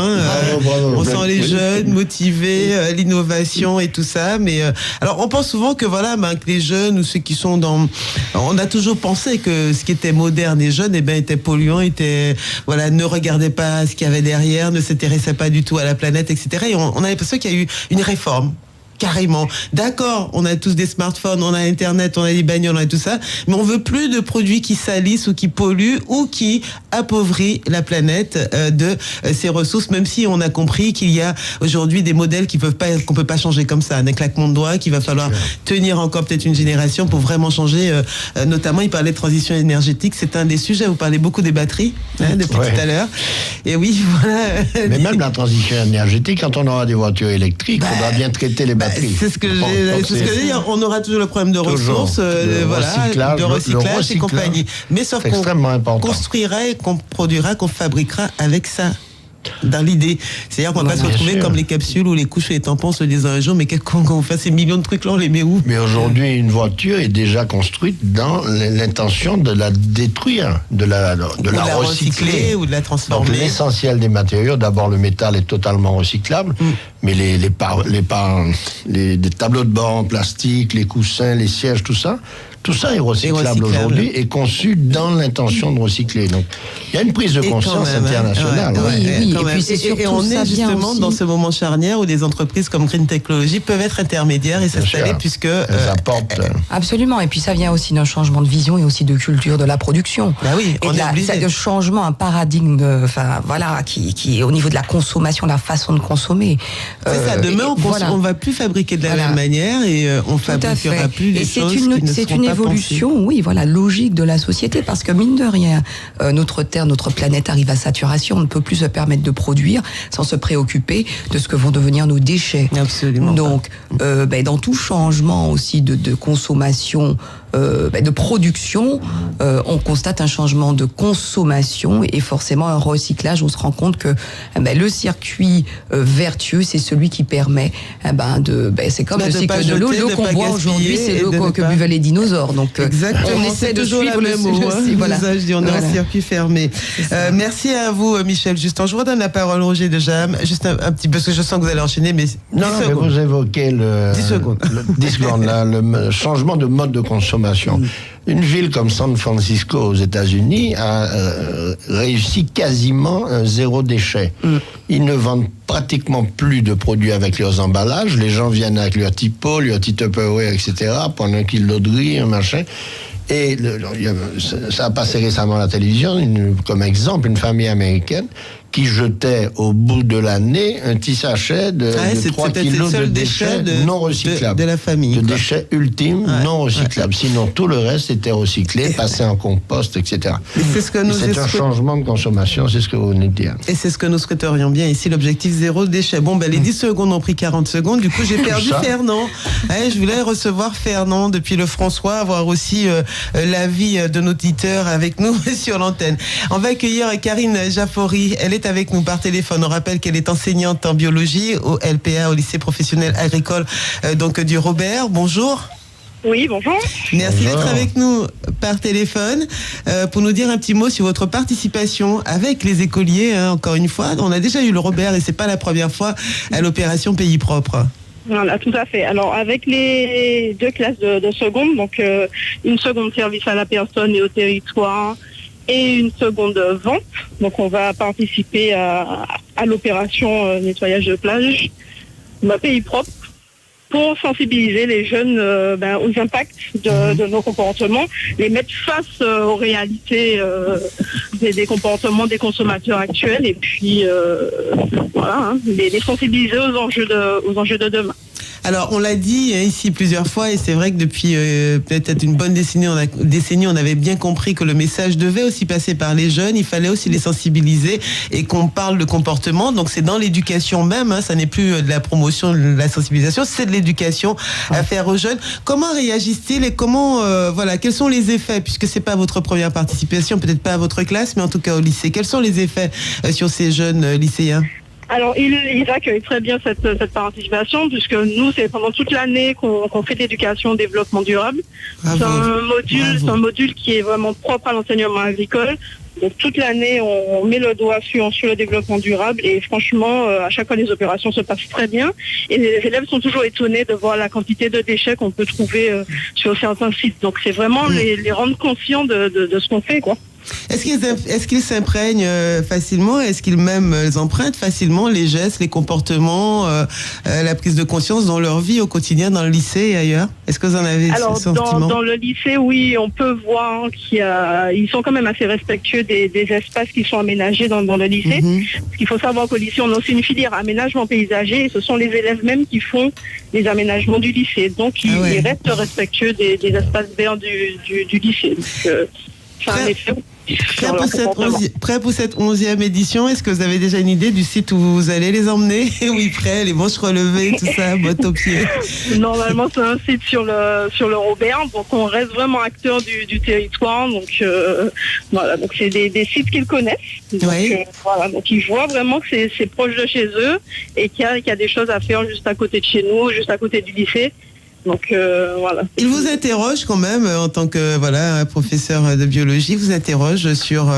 On sent les jeunes motivés, l'innovation et tout ça. Mais alors, on pense souvent que que les jeunes ou ceux qui sont dans... On a toujours pensé que ce qui était moderne et jeune, était polluant, ne regardait pas ce qu'il y avait derrière, ne s'intéressait pas du tout à la planète, etc. Et on a l'impression qu'il y a eu une réforme. Carrément. D'accord, on a tous des smartphones, on a Internet, on a des bagnoles, on a tout ça, mais on veut plus de produits qui salissent ou qui polluent ou qui appauvrissent la planète de ses ressources, même si on a compris qu'il y a aujourd'hui des modèles qu'on peut pas changer comme ça, un claquement de doigts, qu'il va falloir tenir encore peut-être une génération pour vraiment changer. Notamment, il parlait de transition énergétique, c'est un des sujets. Vous parlez beaucoup des batteries depuis tout à l'heure. Et oui, voilà. Mais même la transition énergétique, quand on aura des voitures électriques, il faudra bien traiter les batteries. C'est ce que j'ai dit. On aura toujours le problème de ressources, de recyclage et compagnie. Mais sauf qu'on construira, qu'on produira, qu'on fabriquera avec ça. Dans l'idée. C'est-à-dire qu'on va pas se retrouver comme les capsules ou les couches et les tampons se disant un jour, mais qu'est-ce qu'on fait ces millions de trucs là, on les met où? Mais aujourd'hui, une voiture est déjà construite dans l'intention de la détruire, de la recycler ou de la transformer. Donc l'essentiel des matériaux, d'abord le métal est totalement recyclable, mais les tableaux de bord en plastique, les coussins, les sièges, tout ça est recyclable aujourd'hui et conçu dans l'intention de recycler. Donc, il y a une prise de conscience internationale. Oui. Et puis c'est surtout on est justement dans ce moment charnière où des entreprises comme Green Technology peuvent être intermédiaires et s'installer puisque elles apportent. Absolument. Et puis ça vient aussi d'un changement de vision et aussi de culture de la production. Et de changement, un paradigme, qui au niveau de la consommation, la façon de consommer. C'est ça. Demain, on va plus fabriquer de la même manière et on fabriquera plus des choses qui ne seront pas évolution, logique de la société, parce que mine de rien, notre Terre, notre planète arrive à saturation, on ne peut plus se permettre de produire sans se préoccuper de ce que vont devenir nos déchets. Absolument. Donc, dans tout changement aussi de consommation, de production, on constate un changement de consommation et forcément un recyclage. On se rend compte que le circuit vertueux, c'est celui qui permet c'est comme le cycle de l'eau. L'eau qu'on boit aujourd'hui, c'est l'eau que buvaient les dinosaures. Donc, on essaie de suivre le on est en circuit fermé. Merci à vous, Michel Justin. Je vous redonne la parole, Roger de Jam. Juste un petit peu, parce que je sens que vous allez enchaîner, mais mais vous évoquez 10 secondes, le changement de mode de consommation. Une ville comme San Francisco aux États-Unis a réussi quasiment zéro déchet. Ils ne vendent pratiquement plus de produits avec leurs emballages. Les gens viennent avec leur typo, leur petit Tupperware, etc., prendre un kilo de riz, un machin. Et ça a passé récemment à la télévision, comme exemple, une famille américaine qui jetait au bout de l'année un petit sachet de 3 kilos de déchets non recyclables. De la famille. De déchets ultimes non recyclables. Sinon, tout le reste était recyclé, passé en compost, etc. Et c'est ce que c'est un changement de consommation, c'est ce que vous venez de dire. Et c'est ce que nous souhaiterions bien ici, l'objectif zéro déchet. Bon, les 10 secondes ont pris 40 secondes. Du coup, j'ai perdu Fernand. Je voulais recevoir Fernand depuis le François, avoir aussi l'avis de nos auditeurs avec nous sur l'antenne. On va accueillir Karine Jaffori. Elle est avec nous par téléphone. On rappelle qu'elle est enseignante en biologie au LPA, au lycée professionnel agricole donc du Robert. Bonjour. Oui, bonjour. Merci d'être avec nous par téléphone pour nous dire un petit mot sur votre participation avec les écoliers. Encore une fois, on a déjà eu le Robert et c'est pas la première fois à l'opération Pays Propre. Voilà, tout à fait. Alors, avec les 2 classes de seconde, donc une seconde service à la personne et au territoire et une seconde vente. Donc, on va participer à l'opération nettoyage de plage, Pays Propre, pour sensibiliser les jeunes aux impacts de nos comportements, les mettre face aux réalités des comportements des consommateurs actuels et puis les sensibiliser aux enjeux de demain. Alors, on l'a dit ici plusieurs fois, et c'est vrai que depuis peut-être une bonne décennie, on avait bien compris que le message devait aussi passer par les jeunes. Il fallait aussi les sensibiliser et qu'on parle de comportement. Donc, c'est dans l'éducation même. Ça n'est plus de la promotion, de la sensibilisation, c'est de l'éducation à faire aux jeunes. Comment réagissent-ils et comment, quels sont les effets, puisque c'est pas votre première participation, peut-être pas à votre classe, mais en tout cas au lycée. Quels sont les effets sur ces jeunes lycéens? Alors, ils accueillent très bien cette participation, puisque nous, c'est pendant toute l'année qu'on fait l'éducation au développement durable. C'est un module qui est vraiment propre à l'enseignement agricole. Donc, toute l'année, on met le doigt sur le développement durable et franchement, à chaque fois, les opérations se passent très bien. Et les élèves sont toujours étonnés de voir la quantité de déchets qu'on peut trouver sur certains sites. Donc, c'est vraiment les rendre conscients de ce qu'on fait, quoi. Est-ce qu'ils s'imprègnent facilement? Est-ce qu'ils même empruntent facilement les gestes, les comportements, la prise de conscience dans leur vie au quotidien, dans le lycée et ailleurs? Est-ce que vous en avez ce sentiment? Dans le lycée, oui, on peut voir qu'ils sont quand même assez respectueux des espaces qui sont aménagés dans le lycée. Parce qu'il faut savoir qu'au lycée, on a aussi une filière aménagement paysager et ce sont les élèves même qui font les aménagements du lycée. Donc, ils restent respectueux des espaces verts du lycée. Donc, Prêt pour cette 11e édition? Est-ce que vous avez déjà une idée du site où vous allez les emmener? Oui, prêt, les manches relevées, tout ça, bottes aux pieds. Normalement, c'est un site sur le Robert, donc on reste vraiment acteur du territoire. Donc donc c'est des sites qu'ils connaissent. Donc, donc ils voient vraiment que c'est proche de chez eux et qu'il y a des choses à faire juste à côté de chez nous, juste à côté du lycée. Donc voilà. Il vous interroge quand même en tant que professeur de biologie, vous interroge sur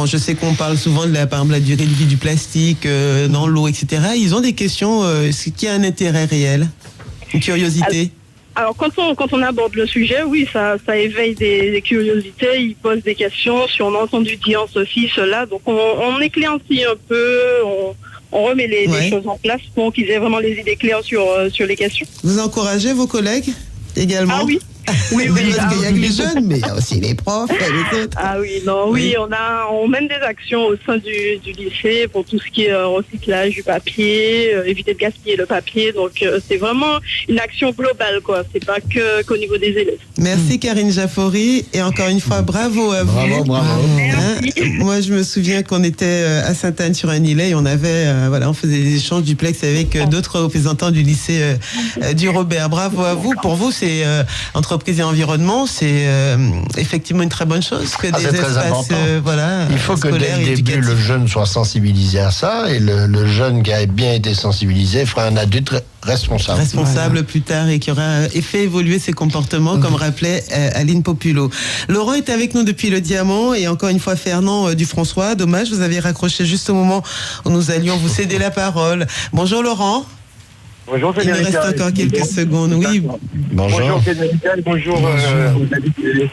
je sais qu'on parle souvent de par exemple, la durée de vie du plastique dans l'eau, etc. Ils ont des questions, est-ce qu'il y a un intérêt réel, une curiosité? Alors quand on aborde le sujet, oui, ça éveille des curiosités, ils posent des questions, si on a entendu dire ceci, cela, donc on éclaircit un peu, on remet les choses en place pour qu'ils aient vraiment les idées claires sur les questions. Vous encouragez vos collègues également? Ah oui. Oui, parce qu'il y a que les jeunes, mais il y a aussi les profs et les autres. Ah oui, non, oui, on mène des actions au sein du lycée pour tout ce qui est recyclage du papier, éviter de gaspiller le papier. Donc c'est vraiment une action globale, quoi. C'est pas qu'au niveau des élèves. Merci Karine Jaffori et encore une fois bravo à vous. Bravo. Moi je me souviens qu'on était à Sainte-Anne sur un îlet et on avait on faisait des échanges duplex avec d'autres représentants du lycée du Robert. Bravo à vous. Pour vous c'est entreprise et environnement, c'est effectivement une très bonne chose que des espaces il faut que dès le début le jeune soit sensibilisé à ça et le jeune qui a bien été sensibilisé fera un adulte responsable plus tard et qui aura fait évoluer ses comportements comme rappelait Aline Populo. Laurent est avec nous depuis le Diamant et encore une fois Fernand du François. Dommage, vous avez raccroché juste au moment où nous allions vous céder la parole. Bonjour Laurent. Bonjour Frédéric. Il nous reste encore quelques secondes. Oui. Bonjour Frédéric. Bonjour aux invités.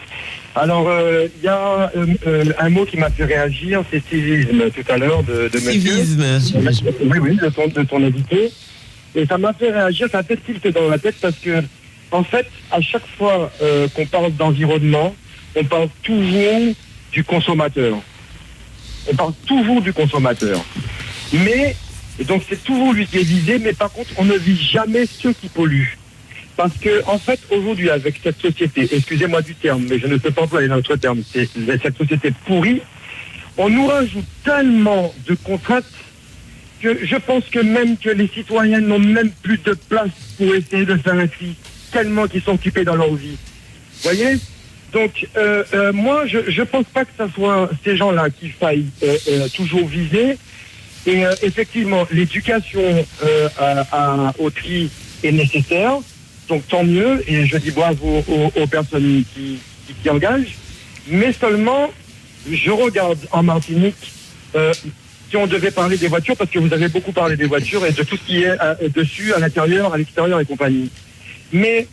Alors, il y a un mot qui m'a fait réagir, c'est civisme tout à l'heure de civisme. Monsieur. Oui, de ton invité. Et ça m'a fait réagir, ça a fait tilt dans la tête parce que, en fait, à chaque fois qu'on parle d'environnement, on parle toujours du consommateur. on parle toujours du consommateur. Mais, et donc c'est toujours lui qui est visé, mais par contre, on ne vise jamais ceux qui polluent. Parce que, en fait, aujourd'hui, avec cette société, excusez-moi du terme, mais je ne peux pas employer notre terme, c'est cette société pourrie, on nous rajoute tellement de contraintes que je pense que même que les citoyens n'ont même plus de place pour essayer de faire un tri, tellement qu'ils sont occupés dans leur vie. Vous voyez ? Donc, moi, je pense pas que ce soit ces gens-là qu'il faille toujours viser. Et effectivement, l'éducation au tri est nécessaire. Donc, tant mieux. Et je dis bravo aux personnes qui engagent. Mais seulement, je regarde en Martinique, si on devait parler des voitures, parce que vous avez beaucoup parlé des voitures et de tout ce qui est dessus, à l'intérieur, à l'extérieur et compagnie. Mais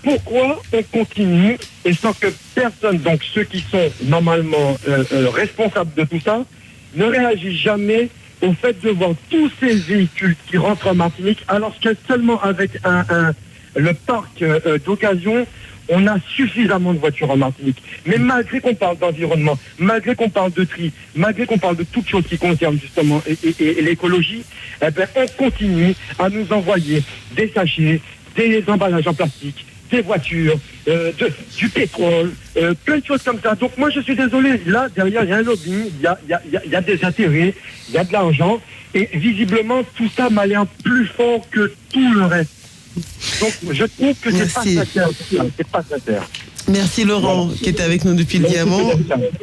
pourquoi on continue et sans que personne, donc ceux qui sont normalement responsables de tout ça, ne réagissent jamais au fait de voir tous ces véhicules qui rentrent en Martinique, alors que seulement avec le parc d'occasion, on a suffisamment de voitures en Martinique. Mais malgré qu'on parle d'environnement, malgré qu'on parle de tri, malgré qu'on parle de toutes choses qui concernent justement et l'écologie, eh ben, on continue à nous envoyer des sachets, des emballages en plastique, des voitures, du pétrole, plein de choses comme ça. Donc moi je suis désolé, là derrière il y a un lobbying, il y a des intérêts, il y a de l'argent, et visiblement tout ça m'a l'air plus fort que tout le reste. Donc je trouve que c'est pas sincère. C'est pas sincère. Merci Laurent qui est avec nous depuis le Diamant.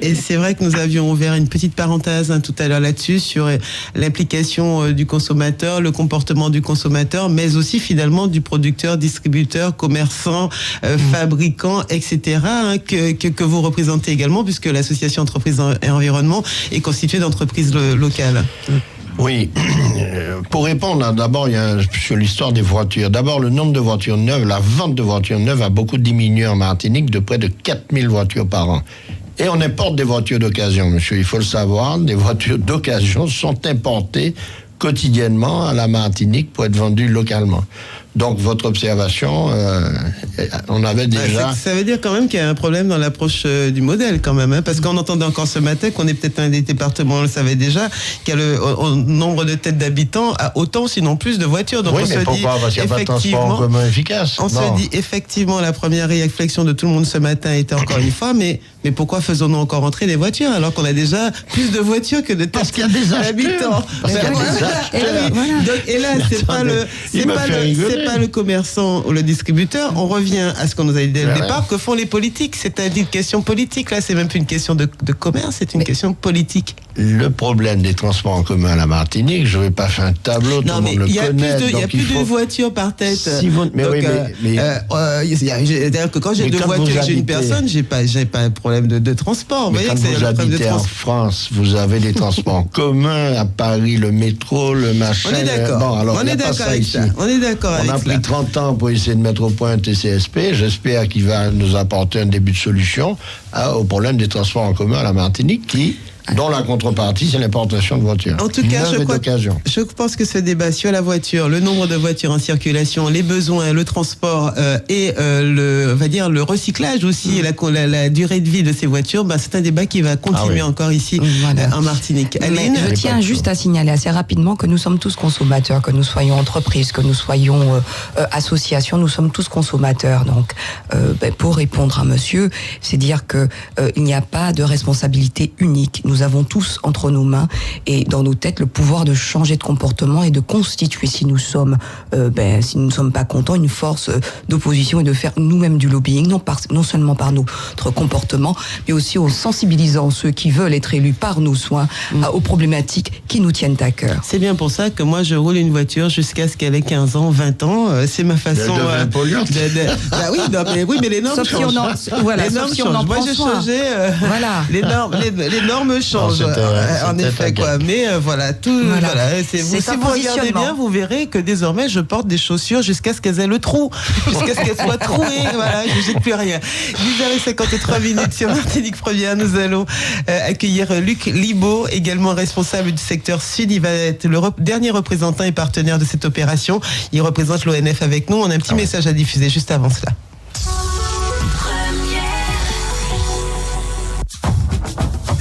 Et c'est vrai que nous avions ouvert une petite parenthèse tout à l'heure là-dessus sur l'implication du consommateur, le comportement du consommateur, mais aussi finalement du producteur, distributeur, commerçant, fabricant, etc. Que vous représentez également, puisque l'association Entreprises et Environnement est constituée d'entreprises locales. Oui, pour répondre, d'abord, il y a sur l'histoire des voitures. D'abord, le nombre de voitures neuves, la vente de voitures neuves a beaucoup diminué en Martinique, de près de 4000 voitures par an. Et on importe des voitures d'occasion, monsieur, il faut le savoir. Des voitures d'occasion sont importées quotidiennement à la Martinique pour être vendues localement. Donc, votre observation, on avait déjà... Ça veut dire quand même qu'il y a un problème dans l'approche du modèle quand même, parce qu'on entendait encore ce matin qu'on est peut-être un des départements, on le savait déjà, qu'il y a le nombre de têtes d'habitants a autant, sinon plus de voitures. Donc oui, mais pourquoi ? Parce qu'il n'y a pas de transport en commun efficace. On se dit effectivement, la première réflexion de tout le monde ce matin était encore une fois, mais pourquoi faisons-nous encore entrer des voitures alors qu'on a déjà plus de voitures que de têtes d'habitants ? Et là, c'est pas le commerçant ou le distributeur, on revient à ce qu'on nous a dit dès le départ, que font les politiques. C'est-à-dire une question politique. Là, c'est même plus une question de commerce, c'est une question politique. Le problème des transports en commun à la Martinique, je ne vais pas faire un tableau, tout le monde le connaît. Il n'y a plus de voitures par tête. C'est-à-dire que quand j'ai deux voitures et j'ai une personne, j'ai pas un problème de transport. Mais quand vous habitez en France, vous avez des transports en commun, à Paris, le métro, le machin. On est d'accord. On est d'accord avec ça. On est d'accord avec ça. On a pris 30 ans pour essayer de mettre au point un TCSP. J'espère qu'il va nous apporter un début de solution au problème des transports en commun à la Martinique dont la contrepartie, c'est l'importation de voitures. En tout cas, je pense que ce débat sur la voiture, le nombre de voitures en circulation, les besoins, le transport et le recyclage aussi, la durée de vie de ces voitures, c'est un débat qui va continuer encore ici en Martinique. Aline, je tiens juste à signaler assez rapidement que nous sommes tous consommateurs, que nous soyons entreprises, que nous soyons associations, nous sommes tous consommateurs. Donc, pour répondre à monsieur, c'est dire que il n'y a pas de responsabilité unique. Nous avons tous entre nos mains et dans nos têtes le pouvoir de changer de comportement et de constituer, si nous sommes pas contents, une force d'opposition et de faire nous-mêmes du lobbying, non seulement par notre comportement, mais aussi en sensibilisant ceux qui veulent être élus par nos soins aux problématiques qui nous tiennent à cœur. C'est bien pour ça que moi je roule une voiture jusqu'à ce qu'elle ait 15 ans, 20 ans. C'est ma façon. Oui, mais les normes changent. Les normes changent. Moi j'ai changé. Les normes changent. En effet, quoi. Mais si vous regardez bien, vous verrez que désormais je porte des chaussures jusqu'à ce qu'elles aient le trou, jusqu'à ce qu'elles soient trouées. Voilà, je jette plus rien. 10h53 sur Martinique Première. Nous allons accueillir Luc Libaud, également responsable du secteur Sud. Il va être le dernier représentant et partenaire de cette opération. Il représente l'ONF avec nous. On a un petit message à diffuser juste avant cela.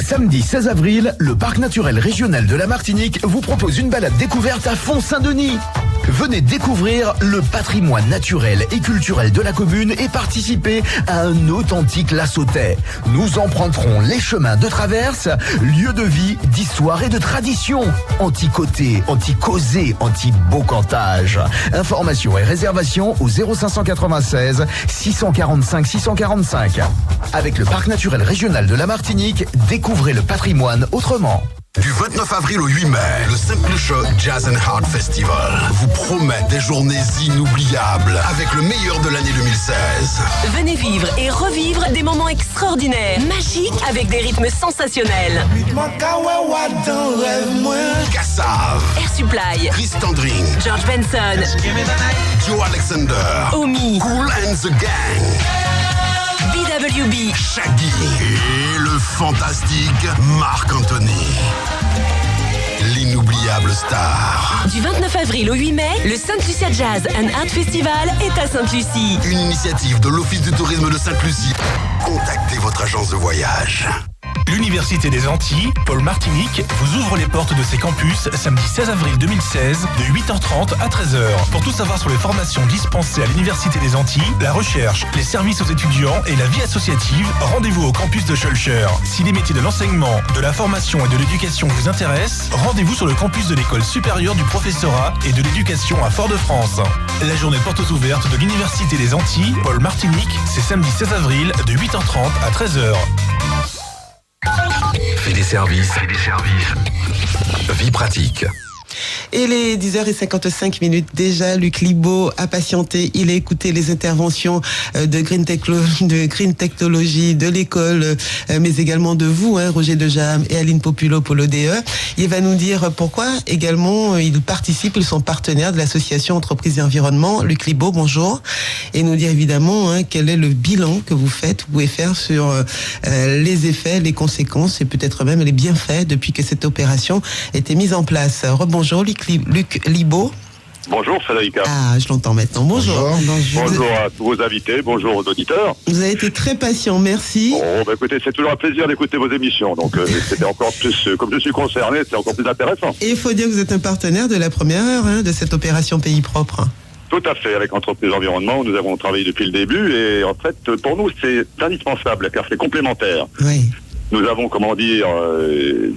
samedi 16 avril, le Parc naturel régional de la Martinique vous propose une balade découverte à Font-Saint-Denis. Venez découvrir le patrimoine naturel et culturel de la commune et participer à un authentique lassautais. Nous emprunterons les chemins de traverse, lieux de vie, d'histoire et de tradition. Anti-côté, anti-causé, anti-beau-cantage. Informations et réservations au 0596 645 645. Avec le Parc naturel régional de la Martinique, découvrez le patrimoine autrement. Du 29 avril au 8 mai, le Simple Choc Jazz and Heart Festival vous promet des journées inoubliables avec le meilleur de l'année 2016. Venez vivre et revivre des moments extraordinaires, magiques, avec des rythmes sensationnels. Kassav, Air Supply, Chris Tandring, George Benson, Joe Alexander, Omi, Cool and the Gang, BWB, Shaggy et le fantastique Marc Anthony. L'inoubliable star. Du 29 avril au 8 mai, le Sainte-Lucia Jazz and Art Festival est à Sainte-Lucie. Une initiative de l'Office du tourisme de Sainte-Lucie. Contactez votre agence de voyage. L'Université des Antilles, Paul Martinique, vous ouvre les portes de ses campus samedi 16 avril 2016 de 8h30 à 13h. Pour tout savoir sur les formations dispensées à l'Université des Antilles, la recherche, les services aux étudiants et la vie associative, rendez-vous au campus de Schœlcher. Si les métiers de l'enseignement, de la formation et de l'éducation vous intéressent, rendez-vous sur le campus de l'École supérieure du professorat et de l'éducation à Fort-de-France. La journée portes ouvertes de l'Université des Antilles, Paul Martinique, c'est samedi 16 avril de 8h30 à 13h. Fait des services. Vie pratique. Et les 10h55 déjà, Luc Libaud a patienté, il a écouté les interventions de Green Technology, de l'école, mais également de vous, Roger Dejam et Aline Populo pour l'ODE. Il va nous dire pourquoi également ils participent, ils sont partenaires de l'association Entreprises et Environnement. Luc Libaud, bonjour. Et nous dire évidemment quel est le bilan que vous pouvez faire sur les effets, les conséquences et peut-être même les bienfaits depuis que cette opération a été mise en place. Rebonjour Luc Libaud. Bonjour Frédérica. Ah, je l'entends maintenant. Bonjour. Bonjour à tous vos invités, bonjour aux auditeurs. Vous avez été très patient, merci. Écoutez, c'est toujours un plaisir d'écouter vos émissions. Donc c'était encore plus, comme je suis concerné, c'est encore plus intéressant. Et il faut dire que vous êtes un partenaire de la première heure de cette opération Pays Propre. Tout à fait, avec Entreprises Environnement, nous avons travaillé depuis le début et en fait, pour nous, c'est indispensable car c'est complémentaire. Oui. Nous avons,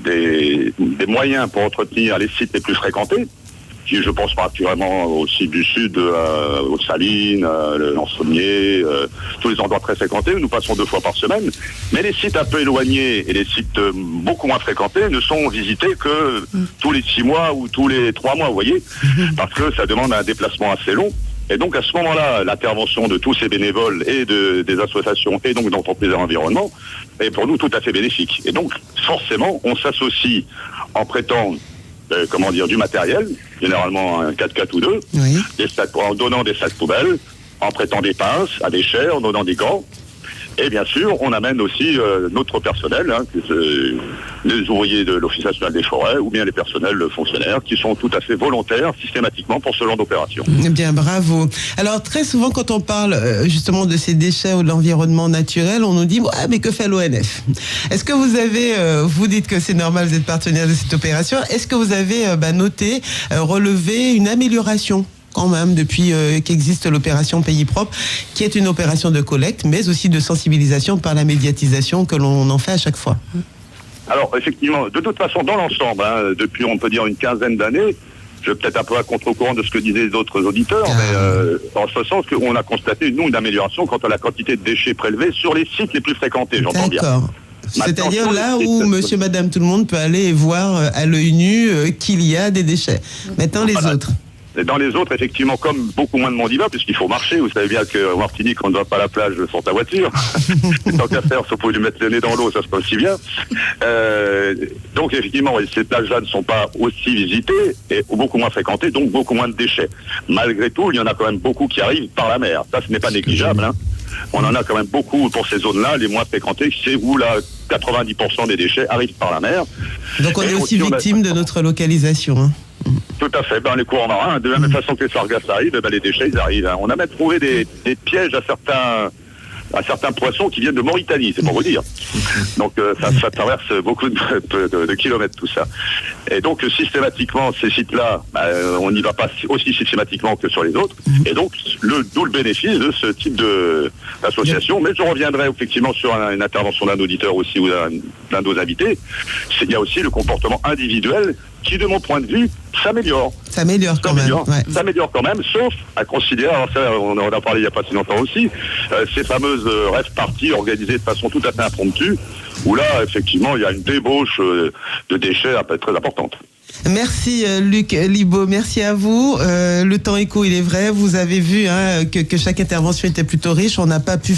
des moyens pour entretenir les sites les plus fréquentés, qui je pense particulièrement au site du Sud, aux Salines, le Lansonnier, tous les endroits très fréquentés, où nous passons 2 fois par semaine. Mais les sites un peu éloignés et les sites beaucoup moins fréquentés ne sont visités que tous les 6 mois ou tous les 3 mois, vous voyez, parce que ça demande un déplacement assez long. Et donc à ce moment-là, l'intervention de tous ces bénévoles et des associations et donc d'entreprises et environnement est pour nous tout à fait bénéfique. Et donc forcément, on s'associe en prêtant du matériel, généralement un 4x4 ou 2, en donnant des sacs poubelles, en prêtant des pinces à déchets, en donnant des gants. Et bien sûr, on amène aussi notre personnel, les ouvriers de l'Office national des forêts ou bien les personnels fonctionnaires qui sont tout à fait volontaires systématiquement pour ce genre d'opération. Eh bien, bravo. Alors, très souvent, quand on parle justement de ces déchets ou de l'environnement naturel, on nous dit « mais que fait l'ONF ?» Est-ce que vous avez, vous dites que c'est normal, vous êtes partenaire de cette opération, est-ce que vous avez noté, relevé une amélioration quand même depuis qu'existe l'opération Pays Propre, qui est une opération de collecte, mais aussi de sensibilisation par la médiatisation que l'on en fait à chaque fois? Alors, effectivement, de toute façon, dans l'ensemble, depuis, on peut dire, une quinzaine d'années, je vais peut-être un peu à contre-courant de ce que disaient les autres auditeurs, mais en ce sens qu'on a constaté, nous, une amélioration quant à la quantité de déchets prélevés sur les sites les plus fréquentés, j'entends bien. D'accord. C'est-à-dire là où monsieur, madame, tout le monde peut aller voir à l'œil nu qu'il y a des déchets. Maintenant, les autres. Et dans les autres, effectivement, comme beaucoup moins de monde y va, puisqu'il faut marcher, vous savez bien qu'en Martinique, on ne va pas à la plage sans ta voiture. Tant qu'à faire, si on pouvait lui mettre le nez dans l'eau, ça se passe aussi bien. Donc, effectivement, ces plages-là ne sont pas aussi visitées et beaucoup moins fréquentées, donc beaucoup moins de déchets. Malgré tout, il y en a quand même beaucoup qui arrivent par la mer. Ça, ce n'est pas négligeable. On en a quand même beaucoup pour ces zones-là, les moins fréquentées, c'est où là, 90% des déchets arrivent par la mer. Donc, on est aussi victime de notre localisation. Tout à fait. Les courants marins, de la même façon que les sargasses arrivent, les déchets, ils arrivent. On a même trouvé des pièges à certains à certains poissons qui viennent de Mauritanie, c'est pour vous dire. Donc ça traverse beaucoup de kilomètres tout ça. Et donc systématiquement ces sites-là, on n'y va pas aussi systématiquement que sur les autres. Et donc d'où le bénéfice de ce type d'association. Mais je reviendrai effectivement sur une intervention d'un auditeur aussi ou d'un de nos invités. Il y a aussi le comportement individuel qui, de mon point de vue, s'améliore. S'améliore quand même. Ouais. S'améliore quand même, sauf à considérer, alors ça, on en a parlé il n'y a pas si longtemps aussi, ces fameuses rêves parties organisées de façon tout à fait impromptue, où là, effectivement, il y a une débauche de déchets très importante. Merci Luc Libaud, merci à vous. Le temps éco, il est vrai. Vous avez vu que chaque intervention était plutôt riche. On n'a pas pu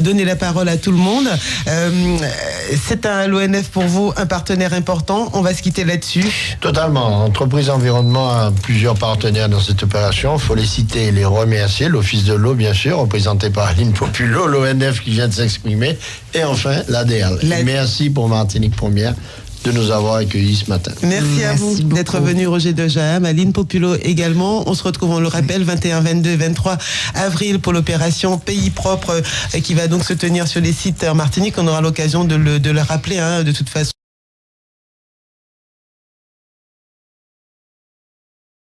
donner la parole à tout le monde. C'est l'ONF pour vous un partenaire important. On va se quitter là-dessus. Totalement. Entreprise Environnement a plusieurs partenaires dans cette opération. Il faut les citer et les remercier. L'Office de l'eau, bien sûr, représenté par Aline Populo, l'ONF qui vient de s'exprimer. Et enfin, l'ADL. Merci pour Martinique Première de nous avoir accueillis ce matin. Merci à vous d'être venu, Roger Dejaham, Aline Populo également. On se retrouve, on le rappelle, 21, 22, 23 avril pour l'opération Pays Propre qui va donc se tenir sur les sites en Martinique. On aura l'occasion de le rappeler de toute façon.